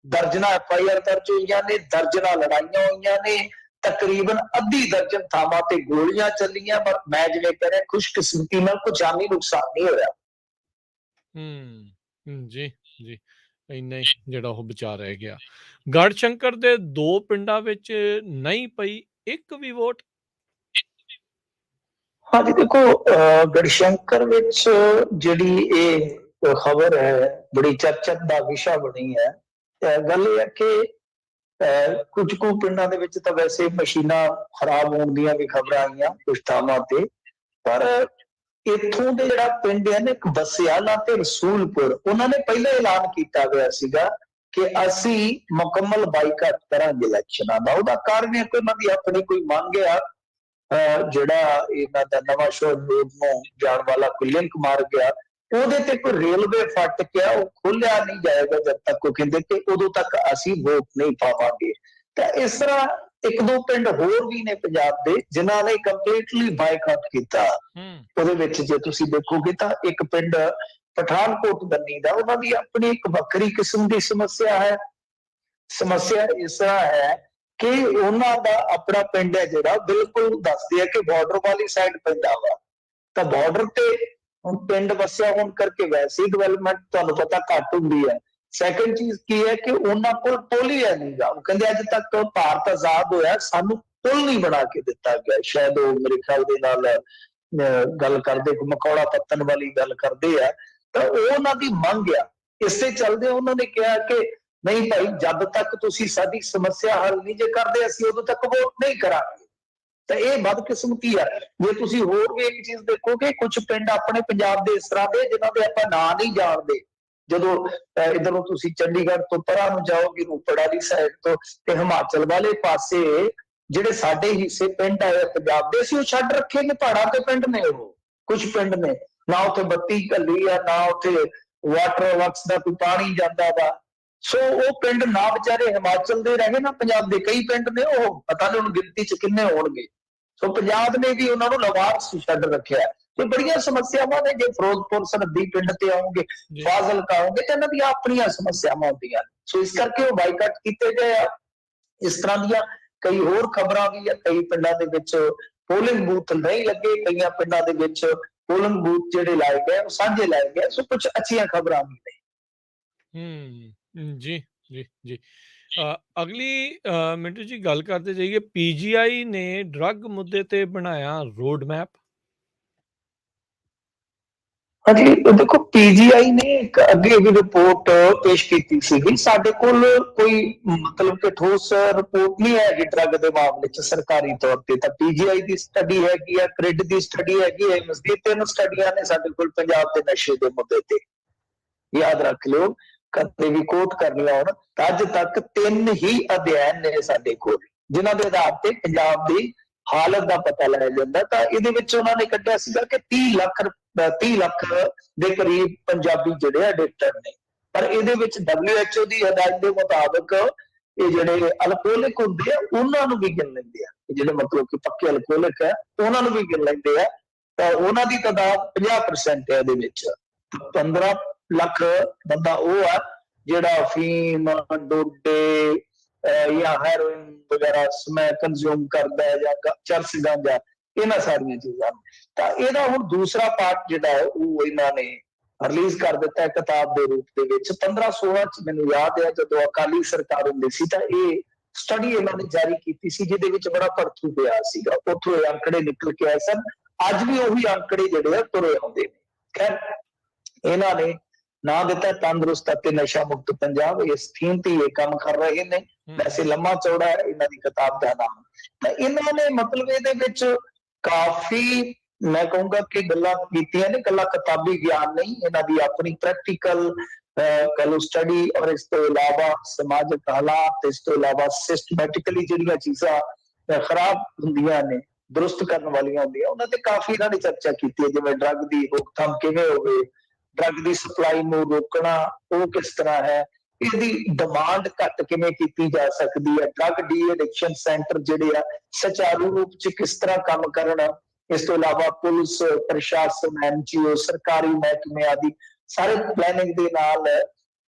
ਦਰਜਨਾਂ FIR ਦਰਜ ਹੋਈਆਂ ਨੇ, ਦਰਜਨਾਂ ਲੜਾਈਆਂ ਹੋਈਆਂ ਨੇ, ਤਕਰੀਬਨ ਅੱਧੀ ਦਰਜਨ ਥਾਵਾਂ ਤੇ ਗੋਲੀਆਂ ਚੱਲੀਆਂ। ਪਰ ਮੈਂ ਜਿਵੇਂ ਕਹਿ ਰਿਹਾ ਖੁਸ਼ਕਿਸਮਤੀ ਨਾਲ ਕੋਈ ਜਾਨੀ ਨੁਕਸਾਨ ਨਹੀਂ ਹੋਇਆ। ਜੀ ਜੀ, ਇੰਨਾ ਹੀ ਜਿਹੜਾ ਉਹ ਬਚਾ ਰਹਿ ਗਿਆ। ਗੜਸ਼ੰਕਰ ਦੇ 2 ਪਿੰਡਾਂ ਵਿੱਚ ਨਹੀਂ ਪਈ ਇੱਕ ਵੀ ਵੋਟ। ਹਾਂਜੀ ਦੇਖੋ ਗੜਸ਼ੰਕਰ ਵਿੱਚ ਜਿਹੜੀ ਇਹ ਖਬਰ ਹੈ ਬੜੀ ਚਰਚਾ ਦਾ ਵਿਸ਼ਾ ਬਣੀ ਹੈ। ਗੱਲ ਇਹ ਹੈ ਕਿ ਕੁਝ ਕੁ ਪਿੰਡਾਂ ਦੇ ਵਿੱਚ ਤਾਂ ਵੈਸੇ ਮਸ਼ੀਨਾਂ ਖਰਾਬ ਹੋਣ ਦੀਆਂ ਵੀ ਖਬਰਾਂ ਆਈਆਂ ਕੁਝ ਥਾਵਾਂ ਤੇ, ਪਰ ਇੱਥੋਂ ਦੇ ਜਿਹੜਾ ਪਿੰਡ ਹੈ ਨਾ ਇੱਕ ਬਸਿਆਲਾ ਤੇ ਰਸੂਲਪੁਰ, ਉਹਨਾਂ ਨੇ ਪਹਿਲਾਂ ਐਲਾਨ ਕੀਤਾ ਗਿਆ ਸੀਗਾ ਕਿ ਅਸੀਂ ਮੁਕੰਮਲ ਬਾਈਕਾਟ ਕਰਾਂਗੇ ਇਲੈਕਸ਼ਨਾਂ ਦਾ। ਉਹਦਾ ਕਾਰਨ ਹੈ ਕਿ ਉਹਨਾਂ ਦੀ ਆਪਣੀ ਕੋਈ ਮੰਗ ਆ। ਜਿਹੜਾ ਇਹਨਾਂ ਦਾ ਨਵਾਂ ਸ਼ਹਿਰ ਰੋਡ ਨੂੰ ਜਾਣ ਵਾਲਾ ਕੋਈ ਲਿੰਕ ਮਾਰ ਗਿਆ, ਉਹਦੇ ਤੇ ਕੋਈ ਰੇਲਵੇ ਫਾਟਕ ਆ, ਉਹ ਖੋਲਿਆ ਨਹੀਂ ਜਾਏਗਾ ਜਦ ਤੱਕ ਉਹ ਕਹਿੰਦੇ ਕਿ ਉਦੋਂ ਤੱਕ ਅਸੀਂ ਵੋਟ ਨਹੀਂ ਪਾਵਾਂਗੇ। ਤਾਂ ਇਸ ਤਰ੍ਹਾਂ 1-2 ਪਿੰਡ ਹੋਰ ਵੀ ਨੇ ਪੰਜਾਬ ਦੇ ਜਿਨ੍ਹਾਂ ਨੇ ਕੰਪਲੀਟਲੀ ਬਾਈਕਾਟ ਕੀਤਾ। ਉਹਦੇ ਵਿੱਚ ਜੇ ਤੁਸੀਂ ਦੇਖੋਗੇ ਤਾਂ ਇੱਕ ਪਿੰਡ ਪਠਾਨਕੋਟ ਬੰਨੀ ਦਾ, ਉਹਨਾਂ ਦੀ ਆਪਣੀ ਇੱਕ ਵੱਖਰੀ ਕਿਸਮ ਦੀ ਸਮੱਸਿਆ ਹੈ। ਸਮੱਸਿਆ ਇਸ ਤਰ੍ਹਾਂ ਹੈ ਕਿ ਉਹਨਾਂ ਦਾ ਆਪਣਾ ਪਿੰਡ ਹੈ ਜਿਹੜਾ ਬਿਲਕੁਲ ਦੱਸਦੇ ਆ ਕਿ ਬਾਰਡਰ ਵਾਲੀ ਸਾਈਡ ਪੈਂਦਾ ਵਾ। ਤਾਂ ਬਾਰਡਰ ਤੇ ਹੁਣ ਪਿੰਡ ਵਸਿਆ ਹੋਣ ਕਰਕੇ ਵੈਸੇ ਹੀ ਡਿਵੈਲਪਮੈਂਟ ਤੁਹਾਨੂੰ ਪਤਾ ਘੱਟ ਹੁੰਦੀ ਹੈ। ਸੈਕੰਡ ਚੀਜ਼ ਕੀ ਹੈ ਕਿ ਉਹਨਾਂ ਕੋਲ ਪੁਲ ਹੀ ਹੈ ਨਹੀਂਗਾ। ਉਹ ਕਹਿੰਦੇ ਅੱਜ ਤੱਕ ਭਾਰਤ ਆਜ਼ਾਦ ਹੋਇਆ ਸਾਨੂੰ ਪੁਲ ਨਹੀਂ ਬਣਾ ਕੇ ਦਿੱਤਾ ਗਿਆ। ਸ਼ਾਇਦ ਉਹ ਮੇਰੇ ਖਿਆਲ ਦੇ ਨਾਲ ਗੱਲ ਕਰਦੇ ਮਕੌੜਾ ਪੱਤਣ ਵਾਲੀ ਗੱਲ ਕਰਦੇ ਆ। ਤਾਂ ਉਹ ਉਹਨਾਂ ਦੀ ਮੰਗ ਆ। ਇਸੇ ਚੱਲਦੇ ਉਹਨਾਂ ਨੇ ਕਿਹਾ ਕਿ ਨਹੀਂ ਭਾਈ, ਜਦ ਤੱਕ ਤੁਸੀਂ ਸਾਡੀ ਸਮੱਸਿਆ ਹੱਲ ਨਹੀਂ ਜੇ ਕਰਦੇ ਅਸੀਂ ਉਦੋਂ ਤੱਕ ਵੋਟ ਨਹੀਂ ਕਰਾਂਗੇ। ਤਾਂ ਇਹ ਬਦਕਿਸਮਤੀ ਹੈ। ਜੇ ਤੁਸੀਂ ਹੋਰ ਵੀ ਇੱਕ ਚੀਜ਼ ਦੇਖੋਗੇ, ਕੁਝ ਪਿੰਡ ਆਪਣੇ ਪੰਜਾਬ ਦੇ ਇਸ ਤਰ੍ਹਾਂ ਦੇ ਜਿਨ੍ਹਾਂ ਦੇ ਆਪਾਂ ਨਾਂ ਨਹੀਂ ਜਾਣਦੇ। ਜਦੋਂ ਇੱਧਰੋਂ ਤੁਸੀਂ ਚੰਡੀਗੜ੍ਹ ਤੋਂ ਪਰਾਂ ਨੂੰ ਜਾਓਗੇ ਰੋਪੜ ਵਾਲੀ ਸਾਈਡ ਤੋਂ ਤੇ ਹਿਮਾਚਲ ਵਾਲੇ ਪਾਸੇ ਜਿਹੜੇ ਸਾਡੇ ਹਿੱਸੇ ਪਿੰਡ ਆਏ ਪੰਜਾਬ ਦੇ, ਅਸੀਂ ਉਹ ਛੱਡ ਰੱਖੇ ਨੇ। ਪਹਾੜਾਂ ਤੇ ਪਿੰਡ ਨੇ, ਉਹ ਕੁਝ ਪਿੰਡ ਨੇ ਨਾ ਉੱਥੇ ਬੱਤੀ ਘੱਲੀ ਆ, ਨਾ ਉੱਥੇ ਵਾਟਰ ਵਰਕਸ ਦਾ ਕੋਈ ਪਾਣੀ ਜਾਂਦਾ ਵਾ। ਸੋ ਉਹ ਪਿੰਡ ਨਾ ਵਿਚਾਰੇ ਹਿਮਾਚਲ ਦੇ ਰਹੇ ਨਾ ਪੰਜਾਬ ਦੇ ਕਈ ਪਿੰਡ ਨੇ, ਉਹ ਪਤਾ ਨਹੀਂ ਹੁਣ ਗਿਣਤੀ ਚ ਕਿੰਨੇ ਹੋਣਗੇ। ਸੋ ਪੰਜਾਬ ਨੇ ਵੀ ਉਹਨਾਂ ਨੂੰ ਲਵਾਰਸ ਛੱਡ ਰੱਖਿਆ। ਤੇ ਬੜੀਆਂ ਸਮੱਸਿਆਵਾਂ ਨੇ। ਜੇ ਫਿਰੋਜ਼ਪੁਰ ਸਰਹੱਦੀ ਪਿੰਡ ਤੇ ਆਉਂਗੇ, ਫਾਜ਼ਿਲਕਾ ਆਉਂਗੇ ਤਾਂ ਇਹਨਾਂ ਦੀਆਂ ਆਪਣੀਆਂ ਸਮੱਸਿਆਵਾਂ ਹੁੰਦੀਆਂ। ਸੋ ਇਸ ਕਰਕੇ ਉਹ ਬਾਈਕਾਟ ਕੀਤੇ ਗਏ ਆ। ਇਸ ਤਰ੍ਹਾਂ ਦੀਆਂ ਕਈ ਹੋਰ ਖਬਰਾਂ ਵੀ ਆ। ਕਈ ਪਿੰਡਾਂ ਦੇ ਵਿੱਚ ਪੋਲਿੰਗ ਬੂਥ ਨਹੀਂ ਲੱਗੇ, ਕਈਆਂ ਪਿੰਡਾਂ ਦੇ ਵਿੱਚ ਪੋਲਿੰਗ ਬੂਥ ਜਿਹੜੇ ਲਾਏ ਗਏ ਉਹ ਸਾਂਝੇ ਲਾਏ ਗਏ। ਸੋ ਕੁਝ ਅੱਛੀਆਂ ਖਬਰਾਂ ਵੀ ਨੇ। ਜੀ ਜੀ ਜੀ, ਅਗਲੀ ਮਿੰਟੂ ਜੀ ਗੱਲ ਕਰਦੇ ਜਾਈਏ। PGI ਨੇ ਡਰੱਗ ਮੁੱਦੇ ਤੇ ਬਣਾਇਆ ਰੋਡ ਮੈਪ। ਹਾਂਜੀ ਦੇਖੋ, PGI ਨੇ ਇੱਕ ਅੱਗੇ ਵੀ ਰਿਪੋਰਟ ਪੇਸ਼ ਕੀਤੀ ਸੀਗੀ। ਸਾਡੇ ਕੋਲ ਕੋਈ ਮਤਲਬ ਕਿ ਠੋਸ ਰਿਪੋਰਟ ਨਹੀਂ ਹੈਗੀ ਡਰੱਗ ਦੇ ਮਾਮਲੇ 'ਚ ਸਰਕਾਰੀ ਤੌਰ ਤੇ। ਤਾਂ PGI ਦੀ ਸਟੱਡੀ ਹੈਗੀ ਆ, ਕ੍ਰਿਡ ਦੀ ਸਟੱਡੀ ਹੈਗੀ ਹੈ, ਮਜ਼ੀਦ 3 ਸਟੱਡੀਆਂ ਨੇ ਸਾਡੇ ਕੋਲ ਪੰਜਾਬ ਦੇ ਨਸ਼ੇ ਦੇ ਮੁੱਦੇ ਤੇ। ਯਾਦ ਰੱਖ ਲਿਓ, ਕਦੇ ਵੀ ਕੋਟ ਕਰਨੀਆਂ ਹੋਣ ਤਾਂ ਅੱਜ ਤੱਕ 3 ਹੀ ਅਧਿਐਨ ਨੇ ਸਾਡੇ ਕੋਲ। ਜਿਨ੍ਹਾਂ ਦੇ ਆਧਾਰ ਤੇ ਪੰਜਾਬ ਦੀ ਹਾਲਤ ਦਾ ਪਤਾ ਲਾਇਆ ਜਾਂਦਾ। ਤਾਂ ਇਹਦੇ ਵਿੱਚ ਉਹਨਾਂ ਨੇ ਕੱਢਿਆ ਸੀਗਾ ਕਿ 30 ਲੱਖ ਦੇ ਕਰੀਬ ਪੰਜਾਬੀ ਜਿਹੜੇ ਐਡਿਕਟਡ ਨੇ। ਪਰ ਇਹਦੇ ਵਿੱਚ WHO ਦੀ ਹਦਾਇਤ ਦੇ ਮੁਤਾਬਕ ਇਹ ਜਿਹੜੇ ਅਲਕੋਹਲਿਕ ਹੁੰਦੇ ਆ ਉਹਨਾਂ ਨੂੰ ਵੀ ਗਿਣ ਲੈਂਦੇ ਆ, ਜਿਹੜੇ ਮਤਲਬ ਕਿ ਪੱਕੇ ਅਲਕੋਹਲਿਕ ਹੈ ਉਹਨਾਂ ਨੂੰ ਵੀ ਗਿਣ ਲੈਂਦੇ ਆ। ਤਾਂ ਉਹਨਾਂ ਦੀ ਤਾਦਾਦ 50% ਹੈ ਇਹਦੇ ਵਿੱਚ। 15 ਲੱਖ ਬੰਦਾ ਉਹ ਆ ਜਿਹੜਾ ਅਫੀਮ, ਡੋਡੇ ਜਾਂ ਹੈਰੋਇਨ ਵਗੈਰਾ ਕੰਜ਼ਿਊਮ ਕਰਦਾ ਹੈ, ਜਾਂ ਚਰਸ ਗਾਂਜਾ, ਇਹਨਾਂ ਸਾਰੀਆਂ ਚੀਜ਼ਾਂ। ਤਾਂ ਇਹਦਾ ਹੁਣ ਦੂਸਰਾ ਪਾਰਟ ਜਿਹੜਾ ਹੈ ਉਹ ਇਹਨਾਂ ਨੇ ਰਿਲੀਜ਼ ਕਰ ਦਿੱਤਾ ਹੈ ਕਿਤਾਬ ਦੇ ਰੂਪ ਦੇ ਵਿੱਚ। 15-16 ਚ ਮੈਨੂੰ ਯਾਦ ਹੈ ਜਦੋਂ ਅਕਾਲੀ ਸਰਕਾਰ ਹੁੰਦੀ ਸੀ ਤਾਂ ਇਹ ਸਟੱਡੀ ਇਹਨਾਂ ਨੇ ਜਾਰੀ ਕੀਤੀ ਸੀ, ਜਿਹਦੇ ਵਿੱਚ ਬੜਾ ਭੜਥੂ ਪਿਆ ਸੀਗਾ। ਉੱਥੋਂ ਇਹ ਅੰਕੜੇ ਨਿਕਲ ਕੇ ਆਏ ਸਨ। ਅੱਜ ਵੀ ਉਹੀ ਅੰਕੜੇ ਜਿਹੜੇ ਆ ਤੁਰੇ ਆਉਂਦੇ ਨੇ। ਖੈਰ, ਇਹਨਾਂ ਨੇ ਨਾਂ ਦਿੱਤਾ ਤੰਦਰੁਸਤ ਅਤੇ ਨਸ਼ਾ ਮੁਕਤ ਪੰਜਾਬ। ਇਸ ਥੀਮ ਤੇ ਇਹ ਕੰਮ ਕਰ ਰਹੇ ਨੇ। ਵੈਸੇ ਲੰਮਾ ਚੌੜਾ ਹੈ ਇਹਨਾਂ ਦੀ ਕਿਤਾਬ ਦਾ ਨਾਮ। ਤਾਂ ਇਹਨਾਂ ਨੇ ਮਤਲਬ ਇਹਦੇ ਵਿੱਚ ਕਾਫੀ, ਮੈਂ ਕਹੂੰਗਾ ਕਿ ਗੱਲਾਂ ਕੀਤੀਆਂ ਨੇ, ਗੱਲਾਂ ਕਿਤਾਬੀ ਗਿਆਨ ਨਹੀਂ, ਇਹਨਾਂ ਦੀ ਆਪਣੀ ਪ੍ਰੈਕਟੀਕਲ ਕਲੋ ਸਟੱਡੀ, ਔਰ ਇਸ ਤੋਂ ਇਲਾਵਾ ਸਮਾਜਿਕ ਹਾਲਾਤ, ਇਸ ਤੋਂ ਇਲਾਵਾ ਸਿਸਟਮੈਟਿਕਲੀ ਜਿਹੜੀਆਂ ਚੀਜ਼ਾਂ ਖਰਾਬ ਹੁੰਦੀਆਂ ਨੇ, ਦਰੁਸਤ ਕਰਨ ਵਾਲੀਆਂ ਹੁੰਦੀਆਂ, ਉਹਨਾਂ ਤੇ ਕਾਫੀ ਇਹਨਾਂ ਨੇ ਚਰਚਾ ਕੀਤੀ ਹੈ। ਜਿਵੇਂ ਡਰੱਗ ਦੀ ਰੋਕਥਾਮ ਕਿਵੇਂ ਹੋਵੇ, ਡਰੱਗ ਦੀ ਸਪਲਾਈ ਨੂੰ ਰੋਕਣਾ ਉਹ ਕਿਸ ਤਰ੍ਹਾਂ ਹੈ, ਇਹਦੀ ਡਿਮਾਂਡ ਘੱਟ ਕਿਵੇਂ ਕੀਤੀ ਜਾ ਸਕਦੀ ਹੈ, ਡਰੱਗ ਡੀ ਐਡਿਕਸ਼ਨ ਸੈਂਟਰ ਜਿਹੜੇ ਆ ਸੁਚਾਰੂ ਰੂਪ ਚ ਕਿਸ ਤਰ੍ਹਾਂ ਕੰਮ ਕਰਨ, ਇਸ ਤੋਂ ਇਲਾਵਾ ਪੁਲਿਸ ਪ੍ਰਸ਼ਾਸਨ, NGO, ਸਰਕਾਰੀ ਮਹਿਕਮੇ ਆਦਿ ਸਾਰੇ ਪਲੈਨਿੰਗ ਦੇ ਨਾਲ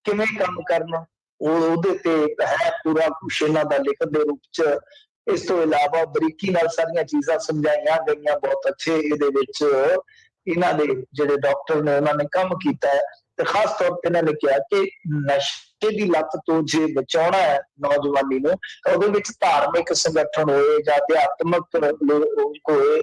ਕਿਵੇਂ ਕੰਮ ਕਰਨ, ਉਹਦੇ ਤੇ ਹੈ ਪੂਰਾ ਕੁਛ ਇਹਨਾਂ ਦਾ ਲਿਖਤ ਦੇ ਰੂਪ ਚ। ਇਸ ਤੋਂ ਇਲਾਵਾ ਬਰੀਕੀ ਨਾਲ ਸਾਰੀਆਂ ਚੀਜ਼ਾਂ ਸਮਝਾਈਆਂ ਗਈਆਂ। ਬਹੁਤ ਅੱਛੇ ਇਹਦੇ ਵਿੱਚ ਇਹਨਾਂ ਦੇ ਜਿਹੜੇ ਡਾਕਟਰ ਨੇ ਉਹਨਾਂ ਨੇ ਕੰਮ ਕੀਤਾ ਹੈ। ਤੇ ਖਾਸ ਤੌਰ ਤੇ ਇਹਨਾਂ ਨੇ ਕਿਹਾ ਕਿ ਨਸ਼ੇ ਦੀ ਲੱਤ ਤੋਂ ਜੇ ਬਚਾਉਣਾ ਹੈ ਨੌਜਵਾਨੀ ਨੂੰ, ਤਾਂ ਉਹਦੇ ਵਿੱਚ ਧਾਰਮਿਕ ਸੰਗਠਨ ਹੋਏ ਜਾਂ ਅਧਿਆਤਮਕ ਲੋਕ ਹੋਏ,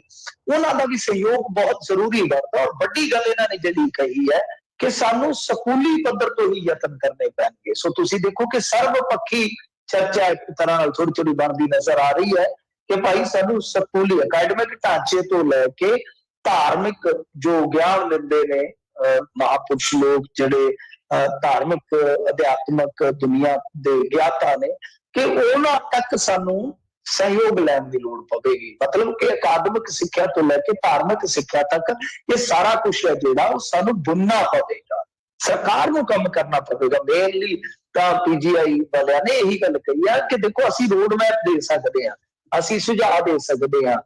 ਉਹਨਾਂ ਦਾ ਵੀ ਸਹਿਯੋਗ ਬਹੁਤ ਜ਼ਰੂਰੀ ਬਣਦਾ। ਔਰ ਵੱਡੀ ਗੱਲ ਇਹਨਾਂ ਨੇ ਜਿਹੜੀ ਕਹੀ ਹੈ ਕਿ ਸਾਨੂੰ ਸਕੂਲੀ ਪੱਧਰ ਤੋਂ ਹੀ ਯਤਨ ਕਰਨੇ ਪੈਣਗੇ। ਸੋ ਤੁਸੀਂ ਦੇਖੋ ਕਿ ਸਰਵ ਪੱਖੀ ਚਰਚਾ ਇੱਕ ਤਰ੍ਹਾਂ ਨਾਲ ਥੋੜੀ ਥੋੜੀ ਬਣਦੀ ਨਜ਼ਰ ਆ ਰਹੀ ਹੈ ਕਿ ਭਾਈ ਸਾਨੂੰ ਸਕੂਲੀ ਅਕੈਡਮਿਕ ਢਾਂਚੇ ਤੋਂ ਲੈ ਕੇ ਧਾਰਮਿਕ ਜੋ ਗਿਆਨ ਦਿੰਦੇ ਨੇ ਮਹਾਪੁਰਸ਼ ਲੋਕ, ਜਿਹੜੇ ਧਾਰਮਿਕ ਅਧਿਆਤਮਕ ਦੁਨੀਆ ਦੇ ਗਿਆਤਾ ਨੇ, ਕਿ ਉਹਨਾਂ ਤੱਕ ਸਾਨੂੰ ਸਹਿਯੋਗ ਲੈਣ ਦੀ ਲੋੜ ਪਵੇਗੀ। ਮਤਲਬ ਕਿ ਅਕਾਦਮਿਕ ਸਿੱਖਿਆ ਤੋਂ ਲੈ ਕੇ ਧਾਰਮਿਕ ਸਿੱਖਿਆ ਤੱਕ ਇਹ ਸਾਰਾ ਕੁਛ ਹੈ ਜਿਹੜਾ ਉਹ ਸਾਨੂੰ ਬੁਣਨਾ ਪਵੇਗਾ, ਸਰਕਾਰ ਨੂੰ ਕੰਮ ਕਰਨਾ ਪਵੇਗਾ। ਮੇਨਲੀ ਤਾਂ PGI ਵਾਲਿਆਂ ਨੇ ਇਹੀ ਗੱਲ ਕਹੀ ਆ ਕਿ ਦੇਖੋ ਅਸੀਂ ਰੋਡ ਮੈਪ ਦੇ ਸਕਦੇ ਹਾਂ, ਅਸੀਂ ਸੁਝਾਅ ਦੇ ਸਕਦੇ ਹਾਂ,